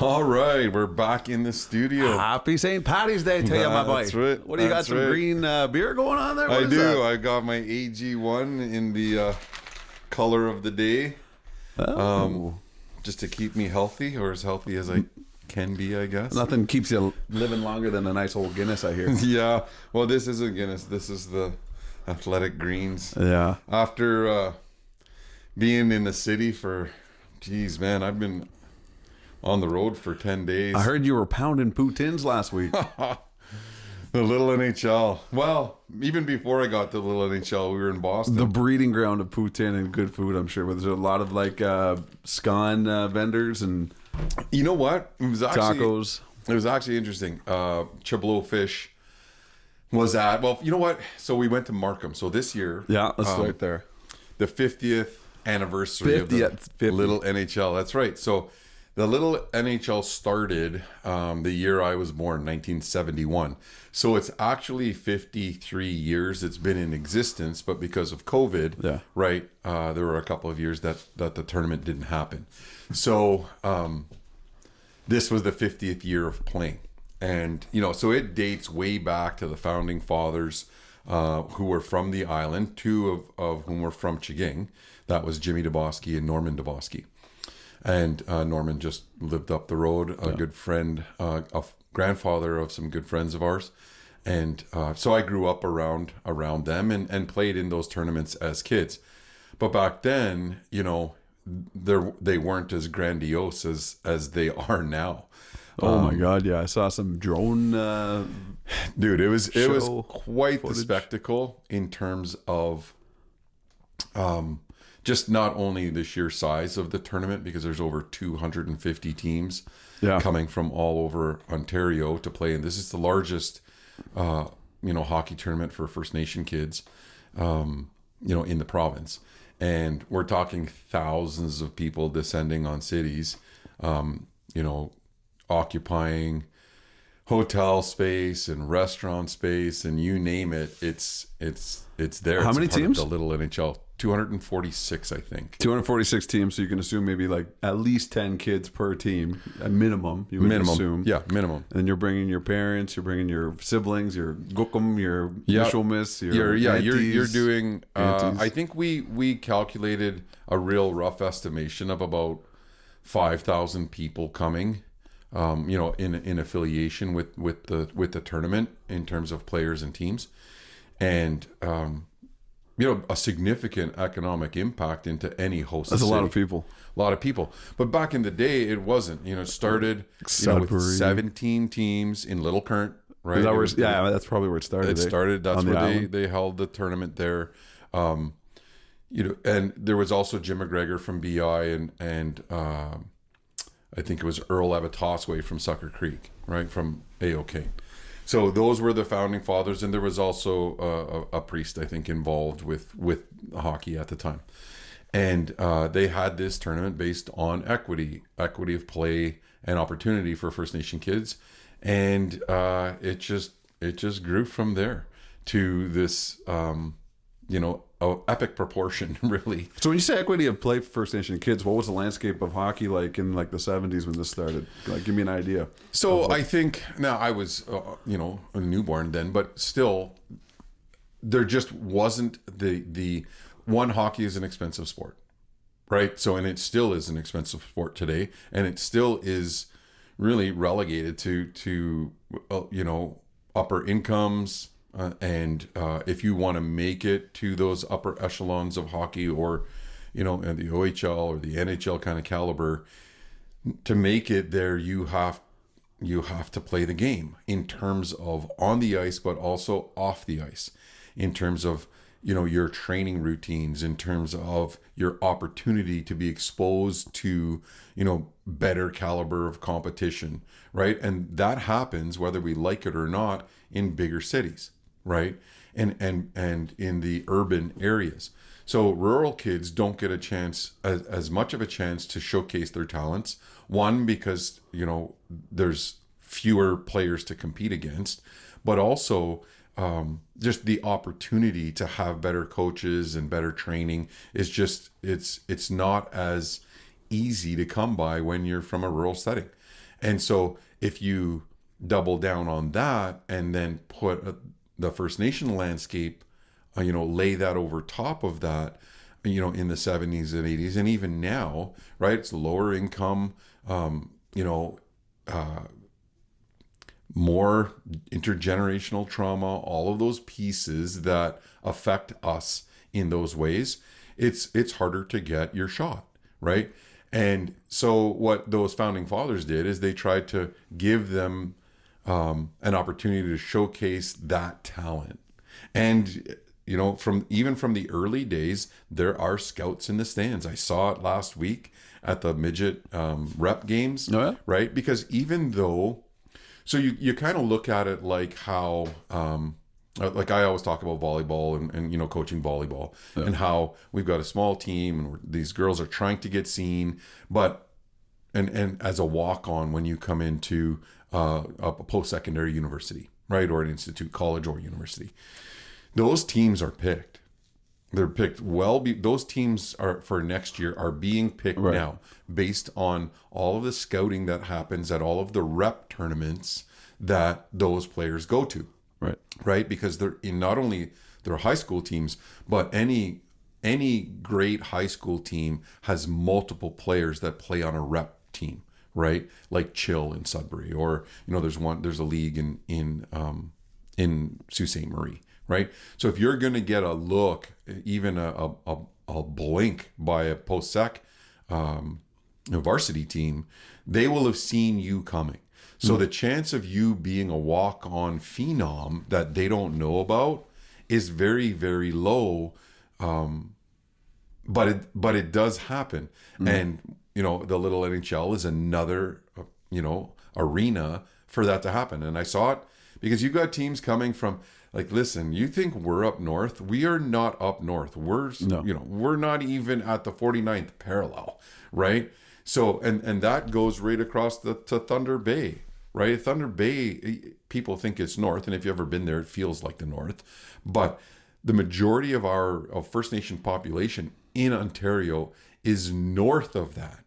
All right, we're back in the studio. Happy St. Patty's Day to you, my boy. That's right. What do you got? That's Some right. green beer going on there? What I is do. that? I got my AG1 in the color of the day, Oh. just to keep me healthy, or as healthy as I can be, I guess. Nothing keeps you living longer than a nice old Guinness, I hear. Yeah. Well, this isn't Guinness. This is the Athletic Greens. Yeah. After being in the city for, geez, man, I've been on the road for 10 days. I heard you were pounding poutines last week. The little NHL. Well, even before I got to the little NHL, we were in Boston. The breeding ground of poutine and good food, I'm sure. There's a lot of like scone vendors and You know what? It was actually tacos. It was actually interesting. Chiblo Fish was at. Well, you know what? So we went to Markham. So this year, Yeah, that's right there. the 50th anniversary of the 50th. little NHL. That's right. So the little NHL started the year I was born, 1971. So it's actually 53 years it's been in existence, but because of COVID, Yeah. right, there were a couple of years that the tournament didn't happen. So this was the 50th year of playing. And, you know, so it dates way back to the founding fathers who were from the island, two of whom were from Chiging. That was Jimmy DeBoski and Norman DeBoski. And Norman just lived up the road, a good friend, a grandfather of some good friends of ours. And so I grew up around them and played in those tournaments as kids. But back then, you know, they weren't as grandiose as they are now. Oh my God! Yeah, I saw some drone. Dude, it was show quite footage. the spectacle in terms of just not only the sheer size of the tournament, because there's over 250 teams Yeah. coming from all over Ontario to play, and this is the largest hockey tournament for First Nation kids in the province. And we're talking thousands of people descending on cities, occupying hotel space and restaurant space and you name it. It's there. How It's a many part of teams? The little NHL, 246, I think. 246 teams, so you can assume maybe like at least 10 kids per team, a minimum. You would assume. Yeah, minimum. And you're bringing your parents, you're bringing your siblings, your gukum, your Yeah. Mishelmis, your You're aunties, doing. aunties. I think we calculated a real rough estimation of about 5,000 people coming. In affiliation with the tournament in terms of players and teams, and a significant economic impact into any host. That's a city. lot of people. A lot of people. But back in the day, it wasn't. It started with Sudbury. 17 teams in Little Current. Right. Is that where It was- that's probably where it started. it started. That's On the where island? they held the tournament there. And there was also Jim McGregor from BI and I think it was Earl Abbott-Tosway from Sucker Creek, right, from AOK. So those were the founding fathers, and there was also a priest, I think, involved with hockey at the time. And they had this tournament based on equity of play and opportunity for First Nation kids, and it just grew from there to this, epic proportion, really. So when you say equity of play for First Nation kids, what was the landscape of hockey like in like the 70s when this started? Like, give me an idea. So I think now I was, a newborn then, but still, there just wasn't the one. Hockey is an expensive sport, right? So, and it still is an expensive sport today, and it still is really relegated to upper incomes. And if you want to make it to those upper echelons of hockey, or the OHL or the NHL kind of caliber, to make it there, you have to play the game in terms of on the ice, but also off the ice, in terms of your training routines, in terms of your opportunity to be exposed to better caliber of competition, right? And that happens whether we like it or not in bigger cities, right? And in the urban areas. So rural kids don't get a chance, as much of a chance to showcase their talents. One, because there's fewer players to compete against, but also just the opportunity to have better coaches and better training is just it's not as easy to come by when you're from a rural setting. And so if you double down on that and then put the First Nation landscape, lay that over top of that, in the 70s and 80s, and even now, right? It's lower income, more intergenerational trauma, all of those pieces that affect us in those ways. It's harder to get your shot, right? And so what those founding fathers did is they tried to give them an opportunity to showcase that talent. And from the early days, there are scouts in the stands. I saw it last week at the midget rep games, right? Because even though, so you kind of look at it like how, like I always talk about volleyball and coaching volleyball and how we've got a small team and these girls are trying to get seen, but and as a walk-on when you come into a post-secondary university, right, or an institute, college or university, those teams are picked. They're picked those teams are for next year are being picked now based on all of the scouting that happens at all of the rep tournaments that those players go to. Right. Because they're in not only their high school teams, but any great high school team has multiple players that play on a rep team, right? Like Chill in Sudbury, or there's a league in Sault Ste. Marie. Right. So if you're going to get a look, even a blink by a post-sec varsity team, they will have seen you coming. So the chance of you being a walk-on phenom that they don't know about is very, very low. But it does happen. And, the little NHL is another, arena for that to happen. And I saw it because you got teams coming from, like, listen, you think we're up north? We are not up north. We're not even at the 49th parallel, right? So, and that goes right across to Thunder Bay, right? Thunder Bay, people think it's north, and if you've ever been there, it feels like the north. But the majority of First Nation population in Ontario is north of that.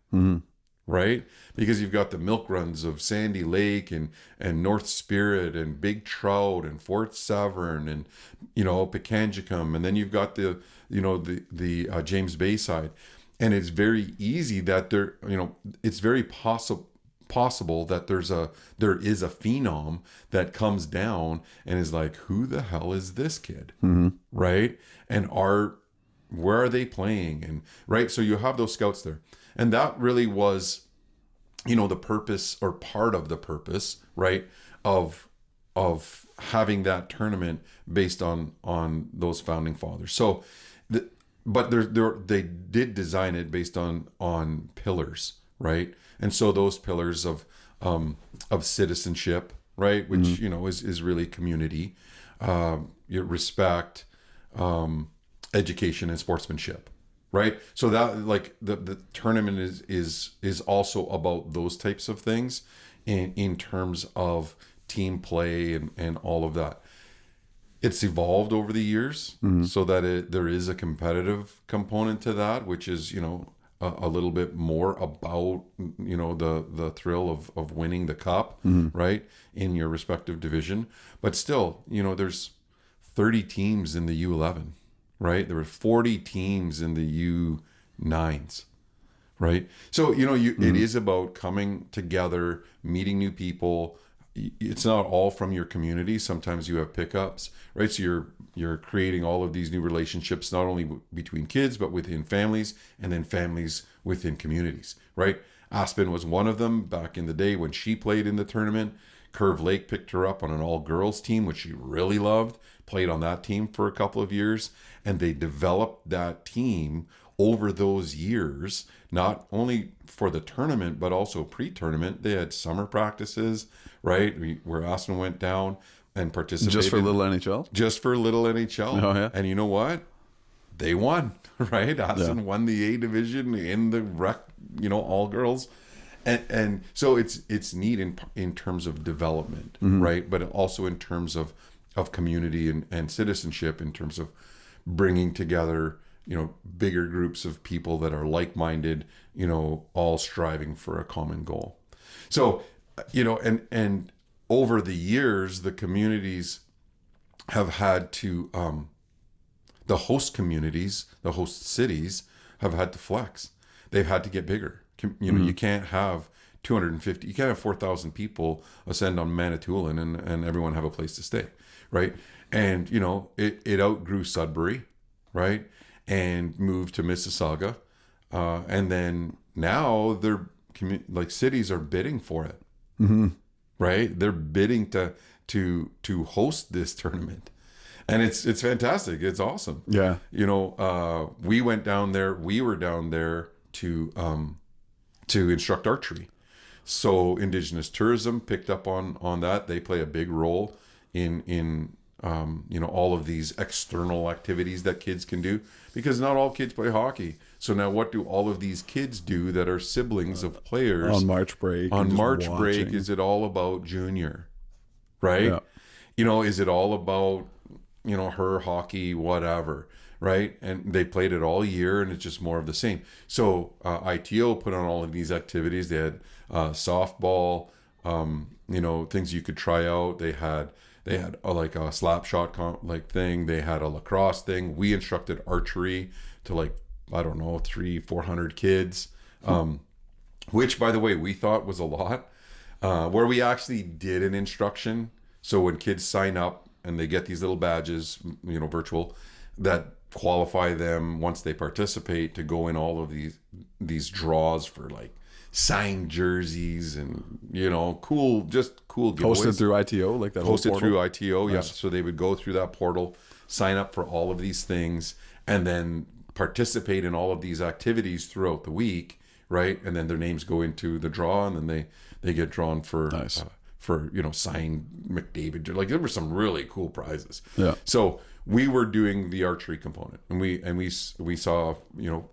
Right? Because you've got the milk runs of Sandy Lake and North Spirit and Big Trout and Fort Severn and, Pikangikum. And then you've got the James Bay side. And it's very easy that it's very possible that there is a phenom that comes down and is like, who the hell is this kid? Right? And where are they playing? And right. So you have those scouts there. And that really was, the purpose, or part of the purpose, right, of having that tournament based on those founding fathers. So, but they did design it based on pillars, right? And so those pillars of citizenship, right, which is really community, your respect, education, and sportsmanship. Right. So that, like, the tournament is also about those types of things in terms of team play and all of that. It's evolved over the years so that there is a competitive component to that, which is, a little bit more about, the thrill of winning the cup, right, in your respective division. But still, there's 30 teams in the U11. Right, there were 40 teams in the U9s, right? So it is about coming together, meeting new people. It's not all from your community. Sometimes you have pickups, right? So you're creating all of these new relationships, not only between kids but within families, and then families within communities, right? Aspen was one of them back in the day when she played in the tournament. Curve Lake picked her up on an all-girls team, which she really loved, played on that team for a couple of years, and they developed that team over those years, not only for the tournament, but also pre-tournament. They had summer practices, right, where Aspen went down and participated. Just for little NHL? Just for little NHL. Oh, yeah. And you know what? They won, right? Aspen won the A division in the rec, all-girls. And so it's neat in terms of development, right? But also in terms of community and citizenship, in terms of bringing together, bigger groups of people that are like-minded, all striving for a common goal. So and over the years, the communities have had to, the host communities, the host cities have had to flex. They've had to get bigger. You can't have 250, you can't have 4,000 people ascend on Manitoulin and everyone have a place to stay, right? And, it outgrew Sudbury, right? And moved to Mississauga. And then now they're, cities are bidding for it, right? They're bidding to host this tournament. And it's fantastic. It's awesome. Yeah. We were down there to instruct archery. So Indigenous tourism picked up on that. They play a big role in all of these external activities that kids can do, because not all kids play hockey. So now what do all of these kids do that are siblings of players on March break? On March break, is it all about junior, right? Yeah. Is it all about, her hockey, whatever, right? And they played it all year, and it's just more of the same. So ITO put on all of these activities. They had softball, things you could try out. They had like a slap shot thing. They had a lacrosse thing. We instructed archery to 300-400 kids, which, by the way, we thought was a lot, where we actually did an instruction. So when kids sign up and they get these little badges, virtual, that qualify them once they participate to go in all of these draws for signed jerseys and cool giveaways. Hosted through ITO, like that. Hosted through ITO, nice. Yeah. So they would go through that portal, sign up for all of these things, and then participate in all of these activities throughout the week, right? And then their names go into the draw, and then they get drawn for nice. Signed McDavid. There were some really cool prizes. Yeah. So we were doing the archery component, and we saw,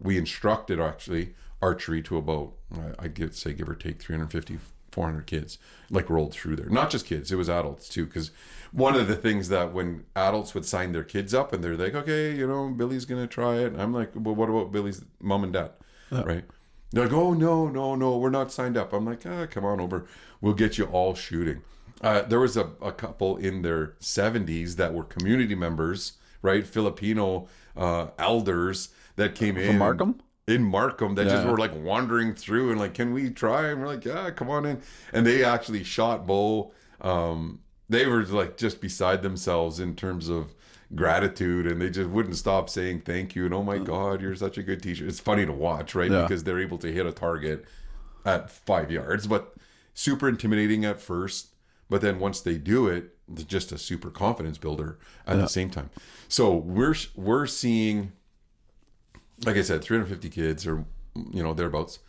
we instructed actually archery to about, I'd say give or take 350, 400 kids rolled through there. Not just kids, it was adults too. Because one of the things that when adults would sign their kids up and they're like, okay, Billy's going to try it. And I'm like, well, what about Billy's mom and dad? Right. They're like, oh, no, we're not signed up. I'm like, come on over. We'll get you all shooting. There was a couple in their 70s that were community members, right? Filipino elders that came in. From Markham? In Markham, that just were wandering through and can we try? And we're like, yeah, come on in. And they actually shot bow. They were just beside themselves in terms of gratitude, and they just wouldn't stop saying thank you. And oh my God, you're such a good teacher. It's funny to watch, right? Yeah. Because they're able to hit a target at 5 yards, but super intimidating at first. But then once they do it, it's just a super confidence builder at the same time. So we're seeing, like I said, 350 kids or thereabouts.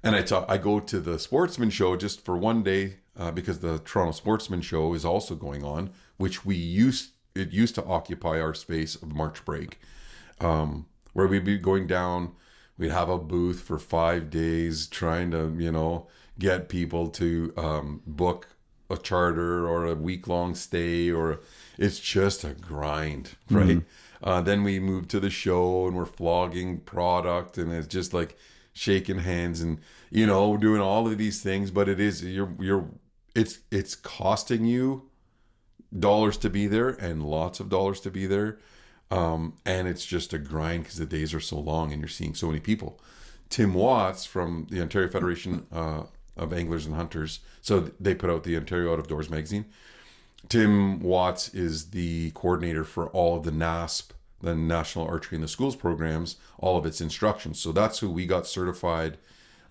And I go to the Sportsman Show just for one day because the Toronto Sportsman Show is also going on, which it used to occupy our space of March break, where we'd be going down. We'd have a booth for 5 days trying to get people to book a charter or a week-long stay, or it's just a grind, right? Then we moved to the show and we're flogging product, and it's just shaking hands and doing all of these things. But it is it's costing you dollars to be there, and lots of dollars to be there, and it's just a grind because the days are so long and you're seeing so many people. Tim Watts from the Ontario Federation of Anglers and Hunters, so they put out the Ontario Out of Doors magazine. Tim Watts is the coordinator for all of the NASP, the National Archery in the Schools programs, all of its instructions. So that's who we got certified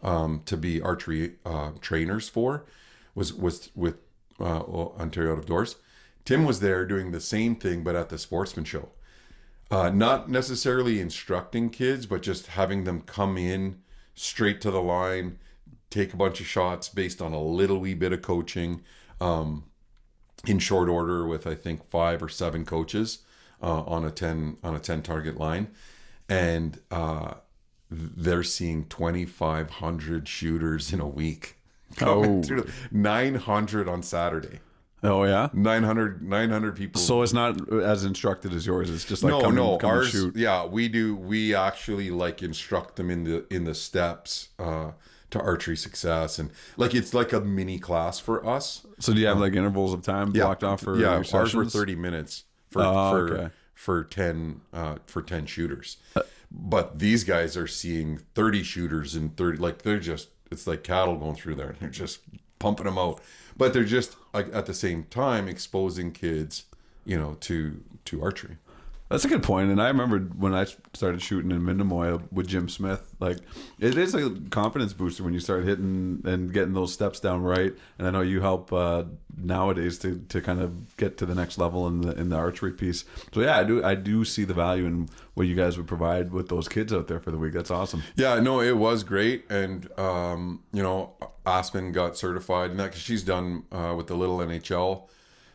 to be archery trainers for, was with Ontario Out of Doors. Tim was there doing the same thing, but at the Sportsman Show. Not necessarily instructing kids, but just having them come in straight to the line, take a bunch of shots based on a little wee bit of coaching in short order with, I think, 5 or 7 coaches on a 10 target line. And they're seeing 2,500 shooters in a week. Coming through 900 on Saturday. Oh yeah, 900 people. So it's not as instructed as yours. It's just come ours. Shoot. Yeah, we do. We actually instruct them in the steps archery success. And like, it's like a mini class for us. So do you have like intervals of time blocked off for your ours were sessions? 30 minutes Okay. for 10 shooters. But these guys are seeing 30 shooters in 30, like it's like cattle going through there. They're just pumping them out. But they're just like at the same time exposing kids, to archery. That's a good point. And I remember when I started shooting in Minnemoy with Jim Smith, like it is a confidence booster when you start hitting and getting those steps down right. And I know you help nowadays to kind of get to the next level in the archery piece. So yeah, I do see the value in what you guys would provide with those kids out there for the week. That's awesome. Yeah, no, it was great. And Aspen got certified and that, 'cause she's done with the little NHL.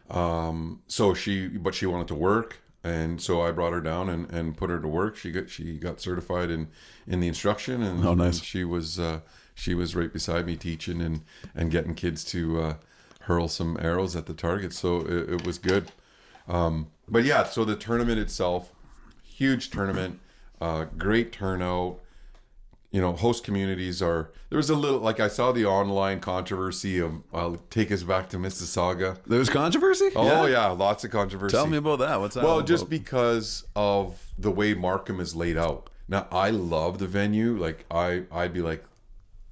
But she wanted to work. And so I brought her down and put her to work. She got certified in the instruction, and oh, nice. And she was right beside me teaching and getting kids to hurl some arrows at the target. So it was good. But yeah, so the tournament itself, huge tournament, great turnout. Host communities there was a little, like I saw the online controversy of take us back to Mississauga. There was controversy? Oh yeah, lots of controversy. Tell me about that. What's that? Well, just because of the way Markham is laid out. Now, I love the venue. Like I'd be like,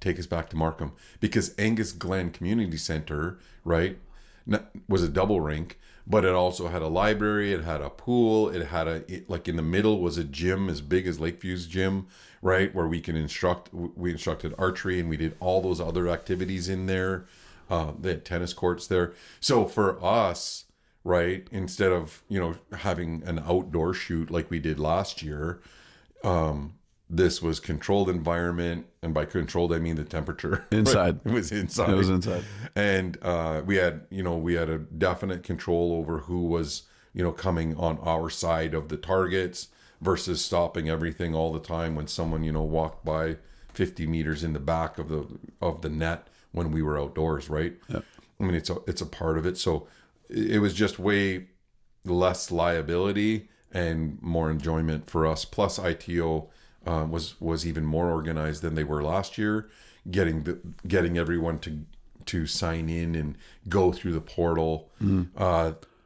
take us back to Markham, because Angus Glen Community Center, right, was a double rink, but it also had a library, it had a pool, like in the middle was a gym as big as Lakeview's gym, right, where we instructed archery, and we did all those other activities in there. They had tennis courts there. So for us, right, instead of having an outdoor shoot like we did last year, this was controlled environment, and by controlled I mean the temperature. Inside. It was inside. It was inside. And we had a definite control over who was coming on our side of the targets versus stopping everything all the time when someone walked by 50 meters in the back of the net when we were outdoors, right? Yeah. I mean, it's a part of it. So it was just way less liability and more enjoyment for us. Plus ITO was even more organized than they were last year, getting everyone to sign in and go through the portal.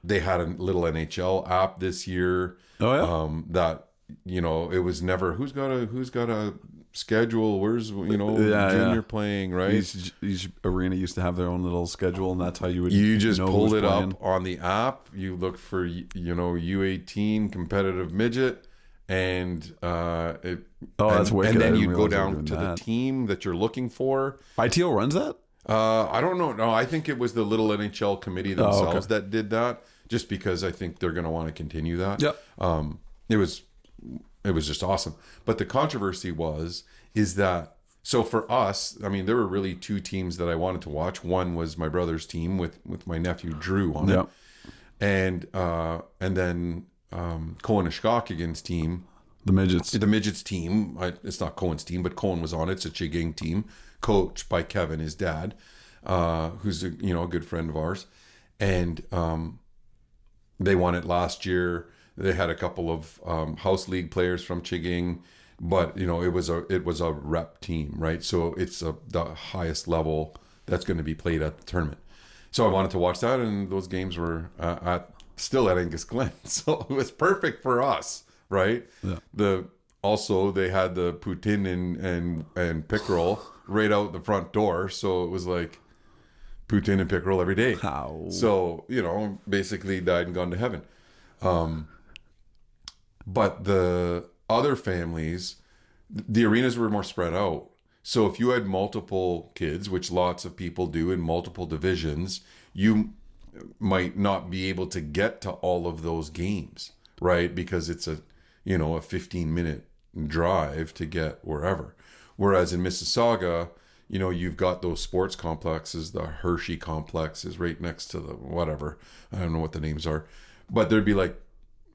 They had a little NHL app this year. Oh yeah. That it was never who's got a schedule, where's junior playing, right? Each arena used to have their own little schedule, and that's how you would just pulled it playing. up on the app. You look for U18 competitive midget, and that's wicked. And then you go down to the team that you're looking for. ITO runs that? I don't know. No, I think it was the little NHL committee themselves that did that, just because I think they're going to want to continue that. Yep. It was just awesome. But the controversy is that, so for us, I mean, there were really two teams that I wanted to watch. One was my brother's team with my nephew Drew on it, and then Cohen-Ashkokegan's team, the midgets team. It's not Cohen's team, but Cohen was on it. It's a Chiging team, coached by Kevin, his dad, who's a good friend of ours, and they won it last year. They had a couple of house league players from Chiging, but it was a rep team, right? So it's the highest level that's going to be played at the tournament. So I wanted to watch that, and those games were still at Angus Glen, so it was perfect for us, right? Yeah. Also they had the poutine and pickerel right out the front door, so it was like poutine and pickerel every day. How? So basically died and gone to heaven. But the other families, the arenas were more spread out. So if you had multiple kids, which lots of people do in multiple divisions, you might not be able to get to all of those games, right? Because it's a 15-minute drive to get wherever. Whereas in Mississauga, you've got those sports complexes, the Hershey complex is right next to the whatever. I don't know what the names are. But there'd be like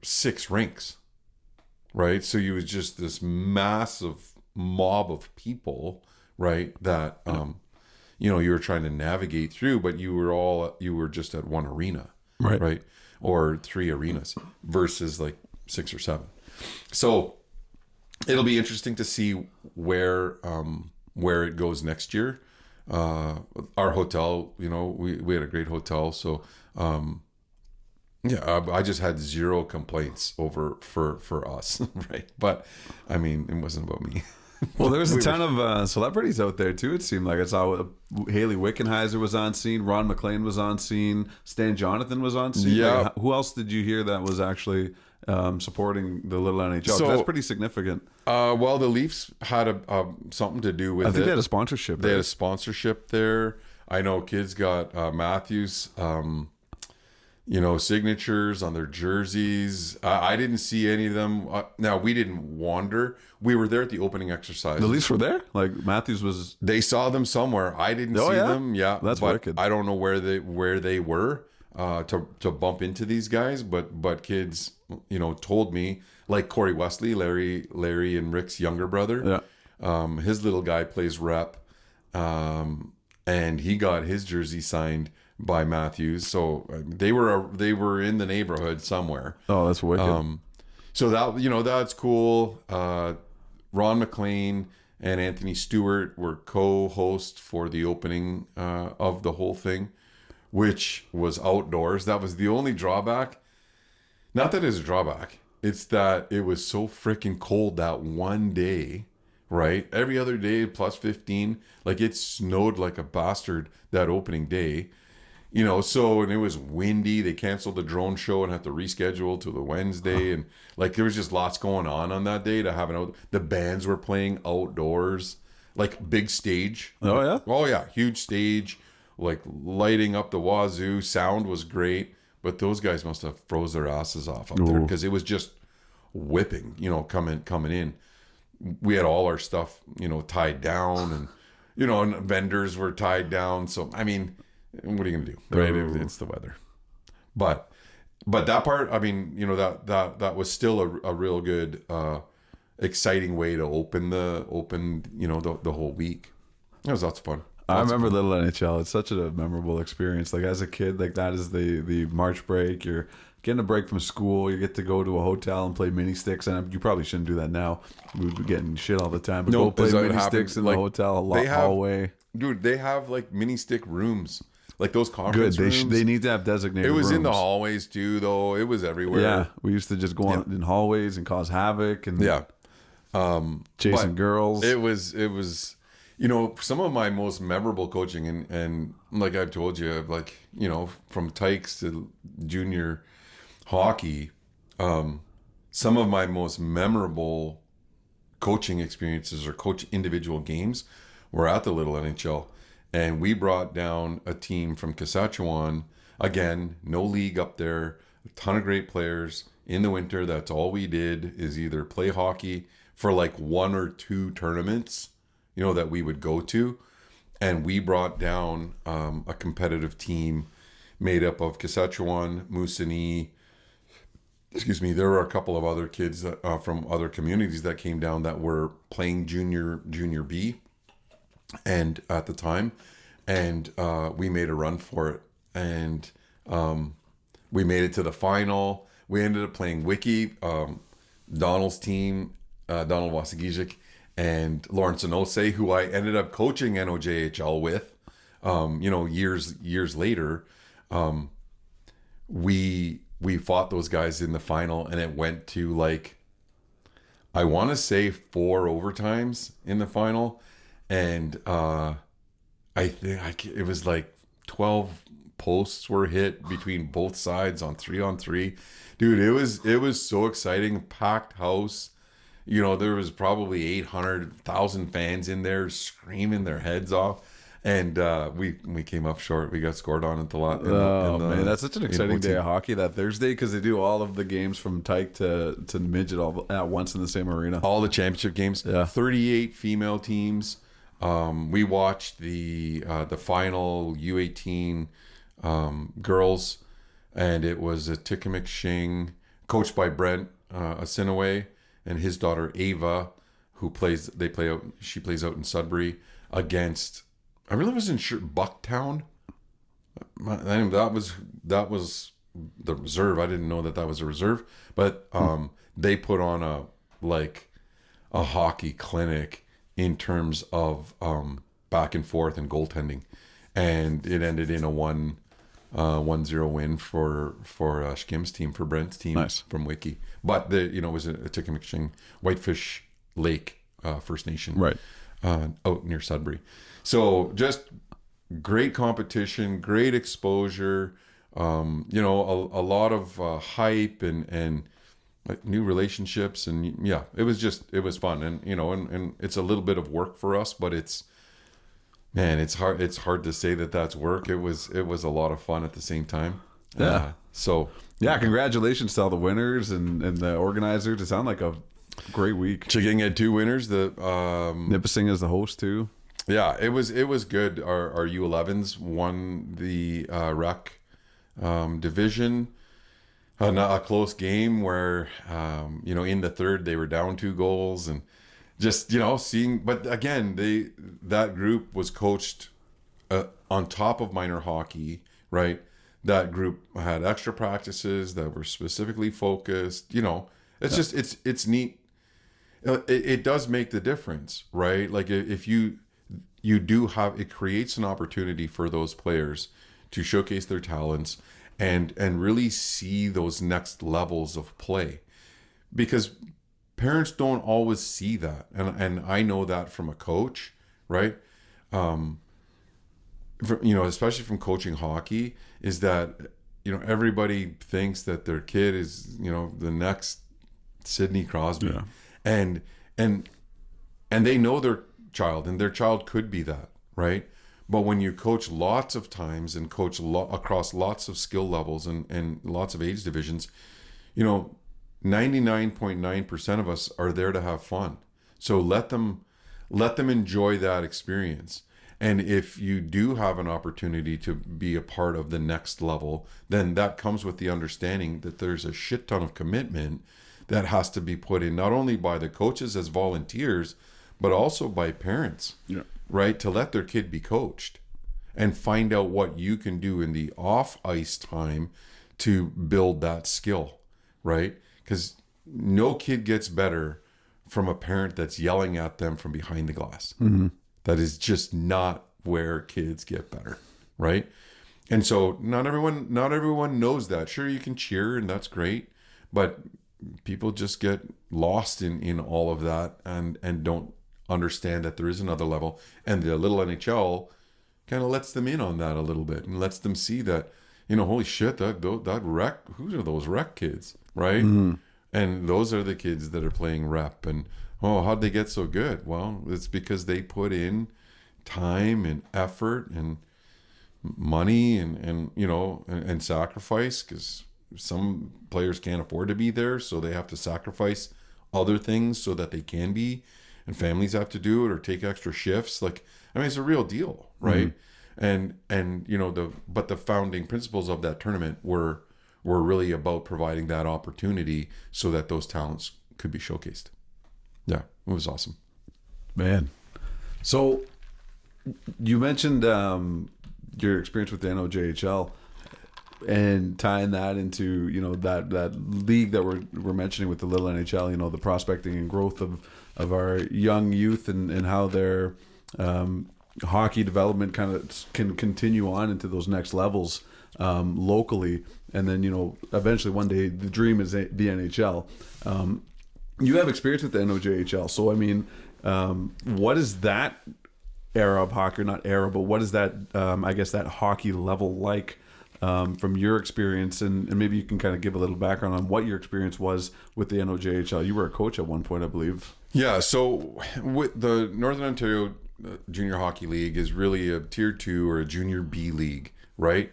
6 rinks, right? So you was just this massive mob of people, right? That you were trying to navigate through, but you were just at one arena, right? Or 3 arenas versus like 6 or 7. So it'll be interesting to see where where it goes next year. Our hotel, we had a great hotel, so yeah, I just had zero complaints for us, right? But I mean, it wasn't about me. Well, there was a ton of celebrities out there too. It seemed like I saw Haley Wickenheiser was on scene, Ron McLean was on scene, Stan Jonathan was on scene. Yeah. Like, who else did you hear that was actually supporting the Little NHL? 'Cause that's pretty significant. Well, the Leafs had something to do with it. I think they had a sponsorship. They had a sponsorship there. I know kids got Matthews, signatures on their jerseys. I didn't see any of them. Now, we didn't wander. We were there at the opening exercise. The Leafs were there? Like Matthews was... They saw them somewhere. I didn't see them. Yeah. That's wicked. I don't know where they were to bump into these guys, but kids, told me, like Corey Wesley, Larry and Rick's younger brother. Yeah. His little guy plays rep. And he got his jersey signed by Matthews, so they were in the neighborhood somewhere. Oh, that's wicked. So that's cool. Ron McLean and Anthony Stewart were co-hosts for the opening of the whole thing, which was outdoors. That was the only drawback. Not that it's a drawback. It's that it was so freaking cold that one day. Right? Every other day, plus 15. Like, it snowed like a bastard that opening day. And it was windy. They canceled the drone show and had to reschedule to the Wednesday. And, like, there was just lots going on that day to have the bands were playing outdoors. Like, big stage. Oh, yeah? Oh, yeah. Huge stage. Like, lighting up the wazoo. Sound was great. But those guys must have froze their asses off up there because it was just whipping, coming in. We had all our stuff, tied down, and and vendors were tied down. So I mean, what are you gonna do, right? It's the weather. But that part, I mean, that was still a real good, exciting way to open the whole week. It was lots of fun. I remember Little NHL. It's such a memorable experience. Like as a kid, like that is the March break. You're getting a break from school. You get to go to a hotel and play mini sticks. And you probably shouldn't do that now. We'd be getting shit all the time. But go play mini sticks in the hotel hallway. Dude, they have like mini stick rooms. Like those conference rooms. They need to have designated It was rooms. in the hallways too, though. It was everywhere. Yeah, we used to just go on in hallways and cause havoc and chasing girls. It was some of my most memorable coaching and like I've told you, like from Tykes to junior hockey, some of my most memorable coaching experiences or coach individual games were at the Little NHL. And we brought down a team from Saskatchewan. Again, no league up there. A ton of great players. In the winter, that's all we did is either play hockey for like one or two tournaments, that we would go to. And we brought down a competitive team made up of Saskatchewan, Moosonee. Excuse me. There were a couple of other kids from other communities that came down that were playing junior B. And at the time, and we made a run for it, and we made it to the final. We ended up playing Wiki, Donald's team, Donald Wasagijic, and Lawrence Inose, who I ended up coaching NOJHL with. Years later, we fought those guys in the final, and it went to like, I want to say 4 overtimes in the final. And I think it was like 12 posts were hit between both sides on 3-on-3. Dude, it was so exciting. Packed house. There was probably 800,000 fans in there screaming their heads off. And we came up short. We got scored on at the lot. Man, that's such an exciting day of hockey that Thursday because they do all of the games from Tyke to midget all at once in the same arena. All the championship games. Yeah. 38 female teams. We watched the final U18 girls, and it was a Tikkamik Shing, coached by Brent Asinaway and his daughter Ava, she plays out in Sudbury against, I really wasn't sure, Bucktown. That was the reserve. I didn't know that was a reserve, but they put on a hockey clinic in terms of back and forth and goaltending, and it ended in a 1-0 win for Schkim's team, for Brent's team. Nice. From Wiki. But it was a Tickamixing Whitefish Lake First Nation, Right. Out near Sudbury. So just great competition, great exposure. A lot of hype and like new relationships, and yeah, it was fun, and and it's a little bit of work for us, but it's hard to say that that's work. It was a lot of fun at the same time. Yeah. So Yeah, congratulations to all the winners and the organizers. It sounded like a great week. Chigang had 2 winners. The Nipissing as the host too. yeah, it was good. Our U11s won the rec division. A close game where in the third they were down 2 goals, and just seeing. But again, that group was coached on top of minor hockey, right? That group had extra practices that were specifically focused. It's just it's neat. It does make the difference, right? Like if you do have, it creates an opportunity for those players to showcase their talents and really see those next levels of play, because parents don't always see that, and I know that from a coach, right? Especially from coaching hockey, is that everybody thinks that their kid is the next Sidney Crosby, Yeah. and they know their child, and their child could be that, right? But when you coach lots of times and coach across lots of skill levels and lots of age divisions, 99.9% of us are there to have fun. So let them enjoy that experience. And if you do have an opportunity to be a part of the next level, then that comes with the understanding that there's a shit ton of commitment that has to be put in, not only by the coaches as volunteers, but also by parents, Yeah. right? To let their kid be coached and find out what you can do in the off ice time to build that skill, right? Because no kid gets better from a parent that's yelling at them from behind the glass. Mm-hmm. That is just not where kids get better, right? And so not everyone knows that. Sure, you can cheer and that's great, but people just get lost in all of that and don't understand that there is another level. And the little NHL kind of lets them in on that a little bit and lets them see that, holy shit, that rec, who are those rec kids, right? Mm-hmm. And those are the kids that are playing rep. And how'd they get so good? Well, it's because they put in time and effort and money and sacrifice, because some players can't afford to be there, so they have to sacrifice other things so that they can be, and families have to do it or take extra shifts. It's a real deal, right? Mm-hmm. But the founding principles of that tournament were really about providing that opportunity so that those talents could be showcased. Yeah, it was awesome. Man. So you mentioned your experience with the NOJHL and tying that into, that league that we're mentioning with the Little NHL, the prospecting and growth of our young youth and how their hockey development kind of can continue on into those next levels locally. And then, eventually one day the dream is the NHL. You have experience with the NOJHL. So, what is that era of hockey, not era, but what is that, that hockey level like from your experience? And maybe you can kind of give a little background on what your experience was with the NOJHL. You were a coach at one point, I believe. Yeah, so with the Northern Ontario Junior Hockey League is really a Tier 2 or a Junior B league, right?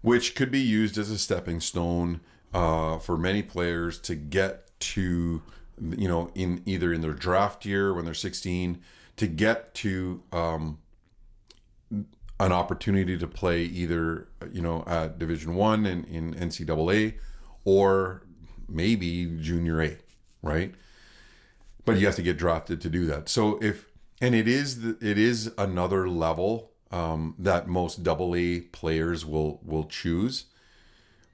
Which could be used as a stepping stone for many players to get to, in either in their draft year when they're 16, to get to an opportunity to play either, at Division 1 in NCAA or maybe Junior A, right? But you have to get drafted to do that. So it is another level that most AA players will choose.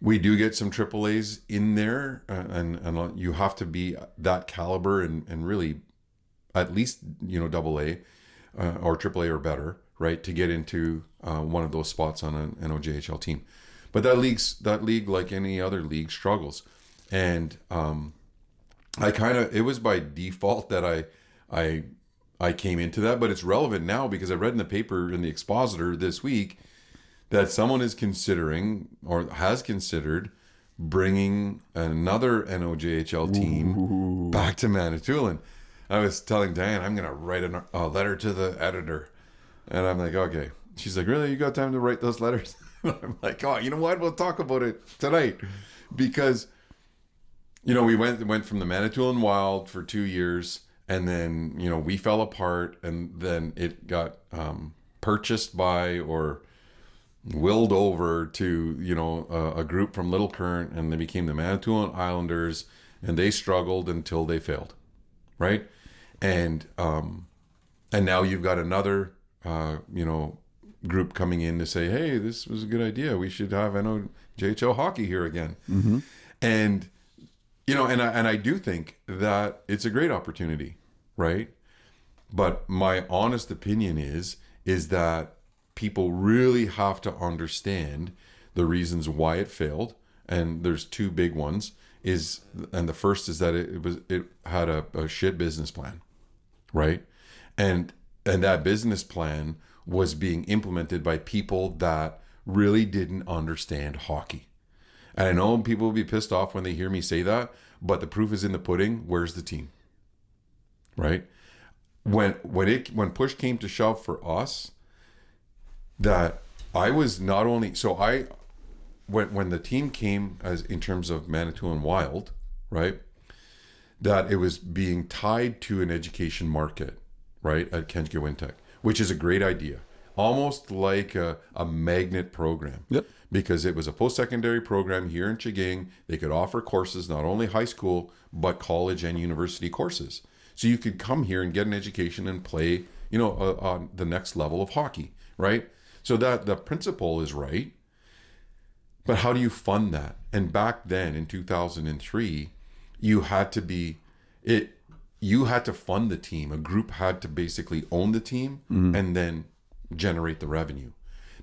We do get some AAAs in there, and you have to be that caliber and really at least, double A or triple A or better, right, to get into one of those spots on an NOJHL team. But that league, like any other league, struggles. And it was by default that I came into that, but it's relevant now because I read in the paper in the Expositor this week that someone is considering or has considered bringing another NOJHL team back to Manitoulin. I was telling Diane, I'm going to write a letter to the editor. And I'm like, okay. She's like, really? You got time to write those letters? I'm like, oh, you know what? We'll talk about it tonight. Because, we went from the Manitoulin Wild for 2 years. And then, we fell apart. And then it got purchased by or willed over to, a group from Little Current. And they became the Manitoulin Islanders. And they struggled until they failed. Right? And now you've got another, group coming in to say, hey, this was a good idea. We should have NOJHL hockey here again. Mm-hmm. And, and I do think that it's a great opportunity, right? But my honest opinion is that people really have to understand the reasons why it failed. And there's two big ones. And the first is that it had a shit business plan, right? And that business plan was being implemented by people that really didn't understand hockey. And I know people will be pissed off when they hear me say that, but the proof is in the pudding. Where's the team? Right? When push came to shove for us, that I was not only when the team came as in terms of Manitoulin Wild, right? That it was being tied to an education market, right, at Kenjigawintek, which is a great idea. Almost like a magnet program. Yep. Because it was a post-secondary program here in Chiging. They could offer courses, not only high school, but college and university courses. So you could come here and get an education and play, on the next level of hockey, right? So that the principle is right. But how do you fund that? And back then in 2003, you had to fund the team. A group had to basically own the team and then generate the revenue.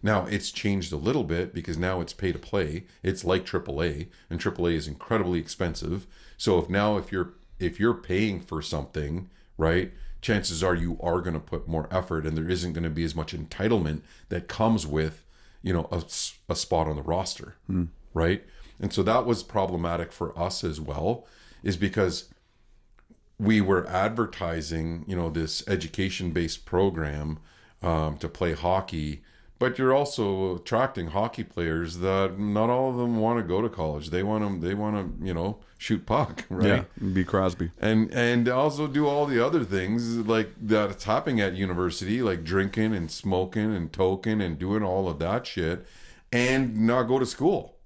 Now it's changed a little bit because now it's pay to play. It's like AAA, and AAA is incredibly expensive. So if you're paying for something, right, chances are you are going to put more effort, and there isn't going to be as much entitlement that comes with a spot on the roster, right? And so that was problematic for us as well, is because we were advertising, this education-based program to play hockey, but you're also attracting hockey players that not all of them want to go to college. They want to, shoot puck, right? Yeah, be Crosby. And also do all the other things like that's happening at university, like drinking and smoking and toking and doing all of that shit and not go to school.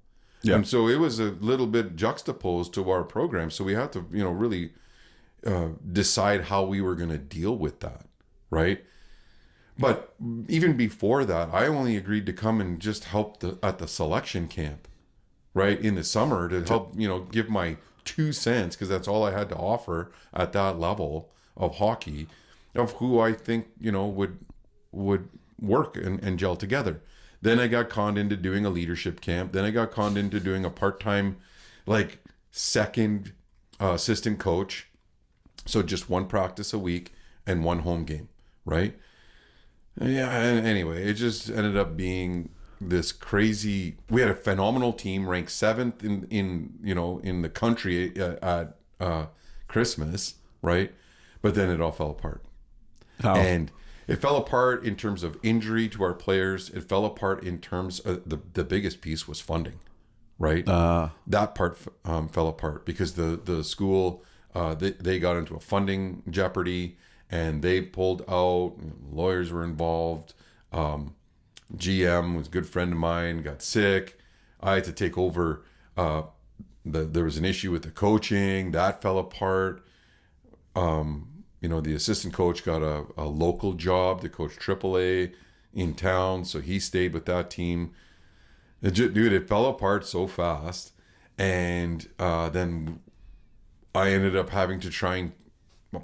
Yeah. And so it was a little bit juxtaposed to our program. So we had to, really decide how we were going to deal with that, right? But even before that, I only agreed to come and just help at the selection camp, right, in the summer to help, give my 2 cents, because that's all I had to offer at that level of hockey, of who I think, would work and gel together. Then I got conned into doing a leadership camp. Then I got conned into doing a part-time, second assistant coach. So just one practice a week and one home game, right? Yeah, and anyway, it just ended up being this crazy. We had a phenomenal team, ranked 7th in the country at Christmas, right? But then it all fell apart. How? And it fell apart in terms of injury to our players. It fell apart in terms of the biggest piece was funding, right? That part fell apart because the school they got into a funding jeopardy. And they pulled out, lawyers were involved. GM was a good friend of mine, got sick. I had to take over. There was an issue with the coaching. That fell apart. The assistant coach got a local job to coach AAA in town. So he stayed with that team. Dude, it fell apart so fast. And then I ended up having to try and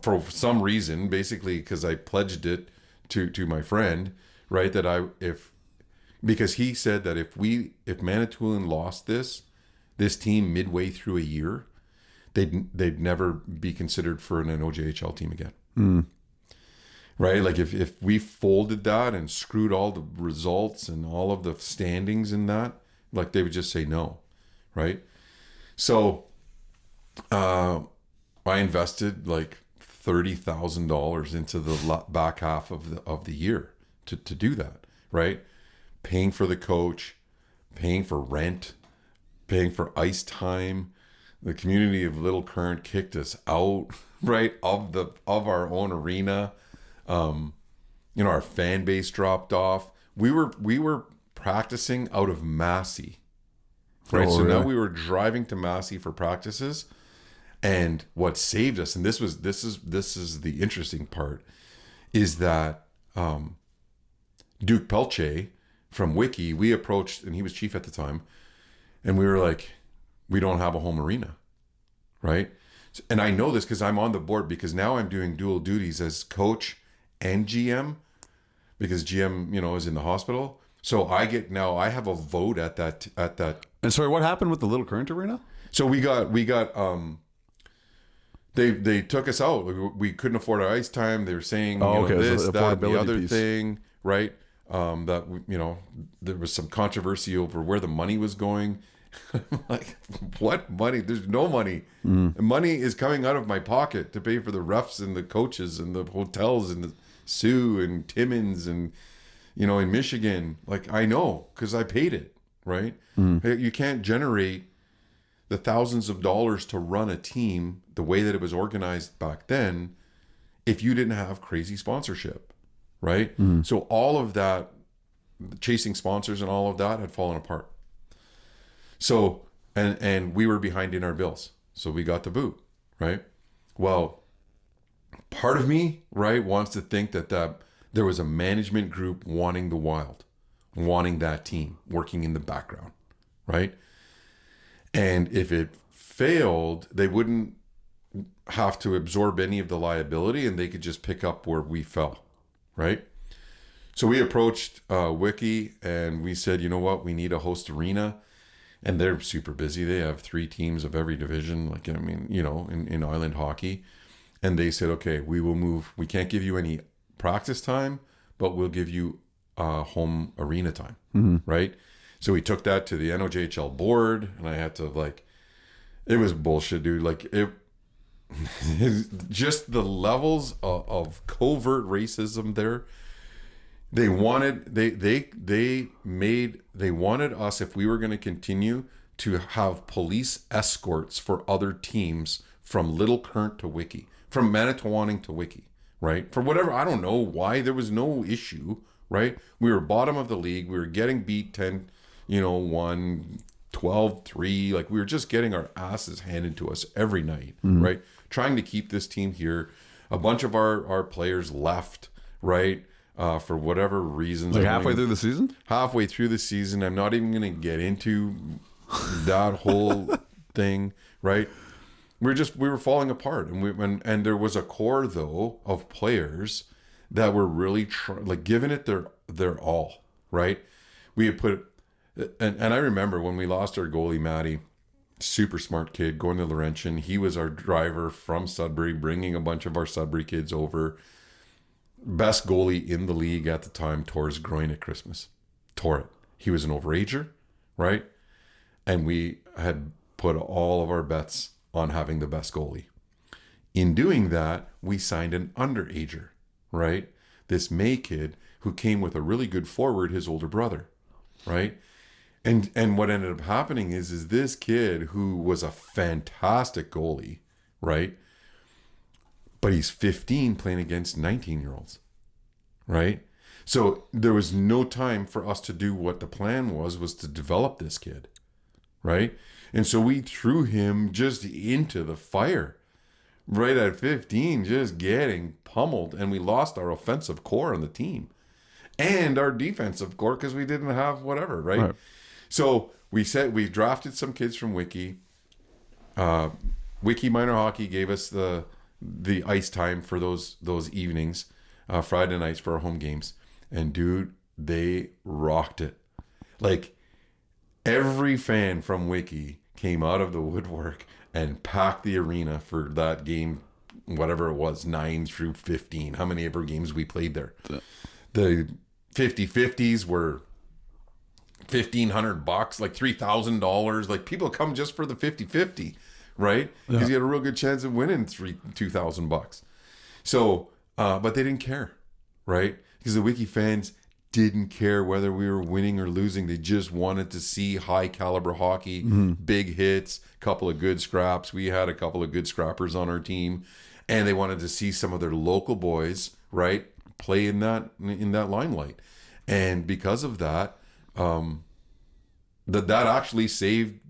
for some reason, basically because I pledged it to my friend, right? Because he said that if Manitoulin lost this team midway through a year, they'd never be considered for an OJHL team again. Right? Like if we folded that and screwed all the results and all of the standings in that, like they would just say no. Right? So I invested like $30,000 into the back half of the year to do that. Right? Paying for the coach, paying for rent, paying for ice time. The community of Little Current kicked us out, right, of our own arena. Our fan base dropped off. We were practicing out of Massey, right? Oh, so really? now we were driving to Massey for practices, and what saved us, and this is the interesting part, is that Duke Pelche from Wiki, we approached, and he was chief at the time, and we were like, we don't have a home arena, right? And I know this because I'm on the board, because now I'm doing dual duties as coach and GM, because GM, is in the hospital. So I have a vote at that. And sorry, what happened with the Little Current Arena? So we got they took us out. We couldn't afford our ice time. They were saying, this, So that, the other piece. thing, right? There was some controversy over where the money was going. Like, what money? There's no money. Money is coming out of my pocket to pay for the refs and the coaches and the hotels and the Sioux and Timmins and in Michigan. Like, I know because I paid it, right? You can't generate the thousands of dollars to run a team the way that it was organized back then if you didn't have crazy sponsorship, right? So all of that, chasing sponsors and all of that, had fallen apart. So, and we were behind in our bills. So we got the boot, right? Well, part of me, right, wants to think that there was a management group wanting the Wild, wanting that team, working in the background, right? And if it failed, they wouldn't have to absorb any of the liability, and they could just pick up where we fell, right? So we approached Wiki, and we said, you know what, we need a host arena. And they're super busy. They have 3 teams of every division, in Island hockey. And they said, okay, we will move. We can't give you any practice time, but we'll give you home arena time, right? So we took that to the NOJHL board, and I had to, it was bullshit, dude. Just the levels of covert racism there. They wanted us, if we were going to continue, to have police escorts for other teams from Little Current to Wiki, from Manitowoning to Wiki, right? For whatever, I don't know why, there was no issue, right? We were bottom of the league. We were getting beat 10, 1, 12, 3. Like, we were just getting our asses handed to us every night, right? Trying to keep this team here. A bunch of our players left, right? For whatever reasons. Halfway through the season? Halfway through the season. I'm not even going to get into that whole thing, right? We were falling apart. And there was a core, though, of players that were really giving it their all, right? We had put, and I remember when we lost our goalie, Matty, super smart kid, going to Laurentian. He was our driver from Sudbury, bringing a bunch of our Sudbury kids over. Best goalie in the league at the time, tore his groin at Christmas. Tore it. He was an overager, right? And we had put all of our bets on having the best goalie. In doing that, we signed an underager, right? This May kid who came with a really good forward, his older brother, right? And what ended up happening is this kid who was a fantastic goalie, right? But he's 15 playing against 19-year-olds, right? So there was no time for us to do what the plan was to develop this kid, right? And so we threw him just into the fire right at 15, just getting pummeled. And we lost our offensive core on the team and our defensive core because we didn't have whatever, right? So we drafted some kids from Wiki. Wiki Minor Hockey gave us the the ice time for those evenings, Friday nights for our home games. And dude, they rocked it. Like every fan from Wiki came out of the woodwork and packed the arena for that game, whatever it was, 9 through 15, how many ever games we played there. The 50-50s were $1,500, like $3,000. Like people come just for the 50-50, right? Because you had a real good chance of winning $2,000. So, but they didn't care, right? Because the Wiki fans didn't care whether we were winning or losing. They just wanted to see high caliber hockey, big hits, couple of good scraps. We had a couple of good scrappers on our team, and they wanted to see some of their local boys, right, play in that limelight. And because of that, that actually saved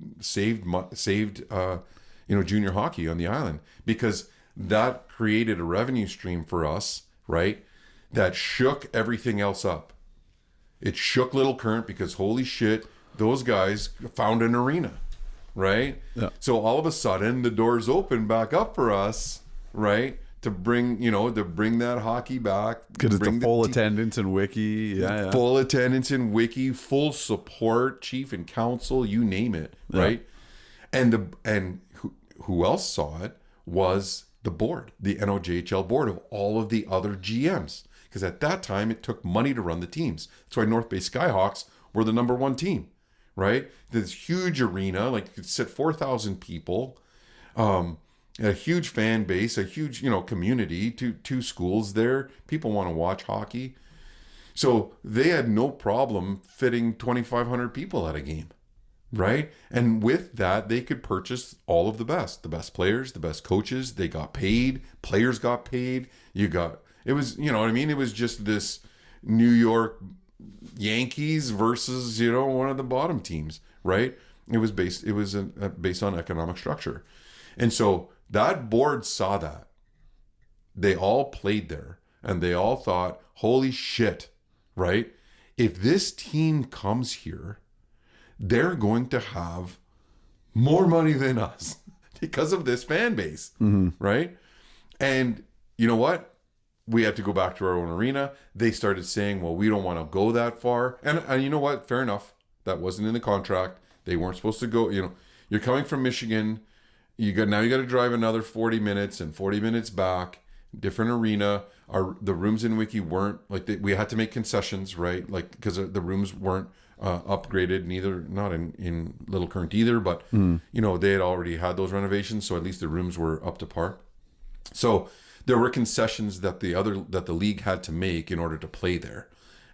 junior hockey on the island, because that created a revenue stream for us, right, that shook everything else up. It shook Little Current because holy shit, those guys found an arena, right? Yeah. So all of a sudden the doors open back up for us, right? To bring that hockey back. Because it's the full attendance in Wiki. Yeah. Full attendance in Wiki, full support, chief and council, you name it, right? And who else saw it was the board, the NOJHL board of all of the other GMs. Because at that time, it took money to run the teams. That's why North Bay Skyhawks were the number one team, right? This huge arena, like you could sit 4,000 people, a huge fan base, a huge, community, two schools there. People want to watch hockey. So they had no problem fitting 2,500 people at a game, right? And with that, they could purchase all of the best players, the best coaches. They got paid. Players got paid. It was, you know what I mean? It was just this New York Yankees versus, one of the bottom teams, right? It was based on economic structure. And so that board saw that. They all played there and they all thought, holy shit, right? If this team comes here, they're going to have more money than us because of this fan base, right? And you know what? We had to go back to our own arena. They started saying, well, we don't want to go that far. And you know what? Fair enough. That wasn't in the contract. They weren't supposed to go, you're coming from Michigan. You got to drive another 40 minutes and 40 minutes back, different arena. The rooms in Wiki weren't we had to make concessions, right? Like, because the rooms weren't upgraded, not in Little Current either, but they had already had those renovations. So at least the rooms were up to par. So there were concessions that the league had to make in order to play there.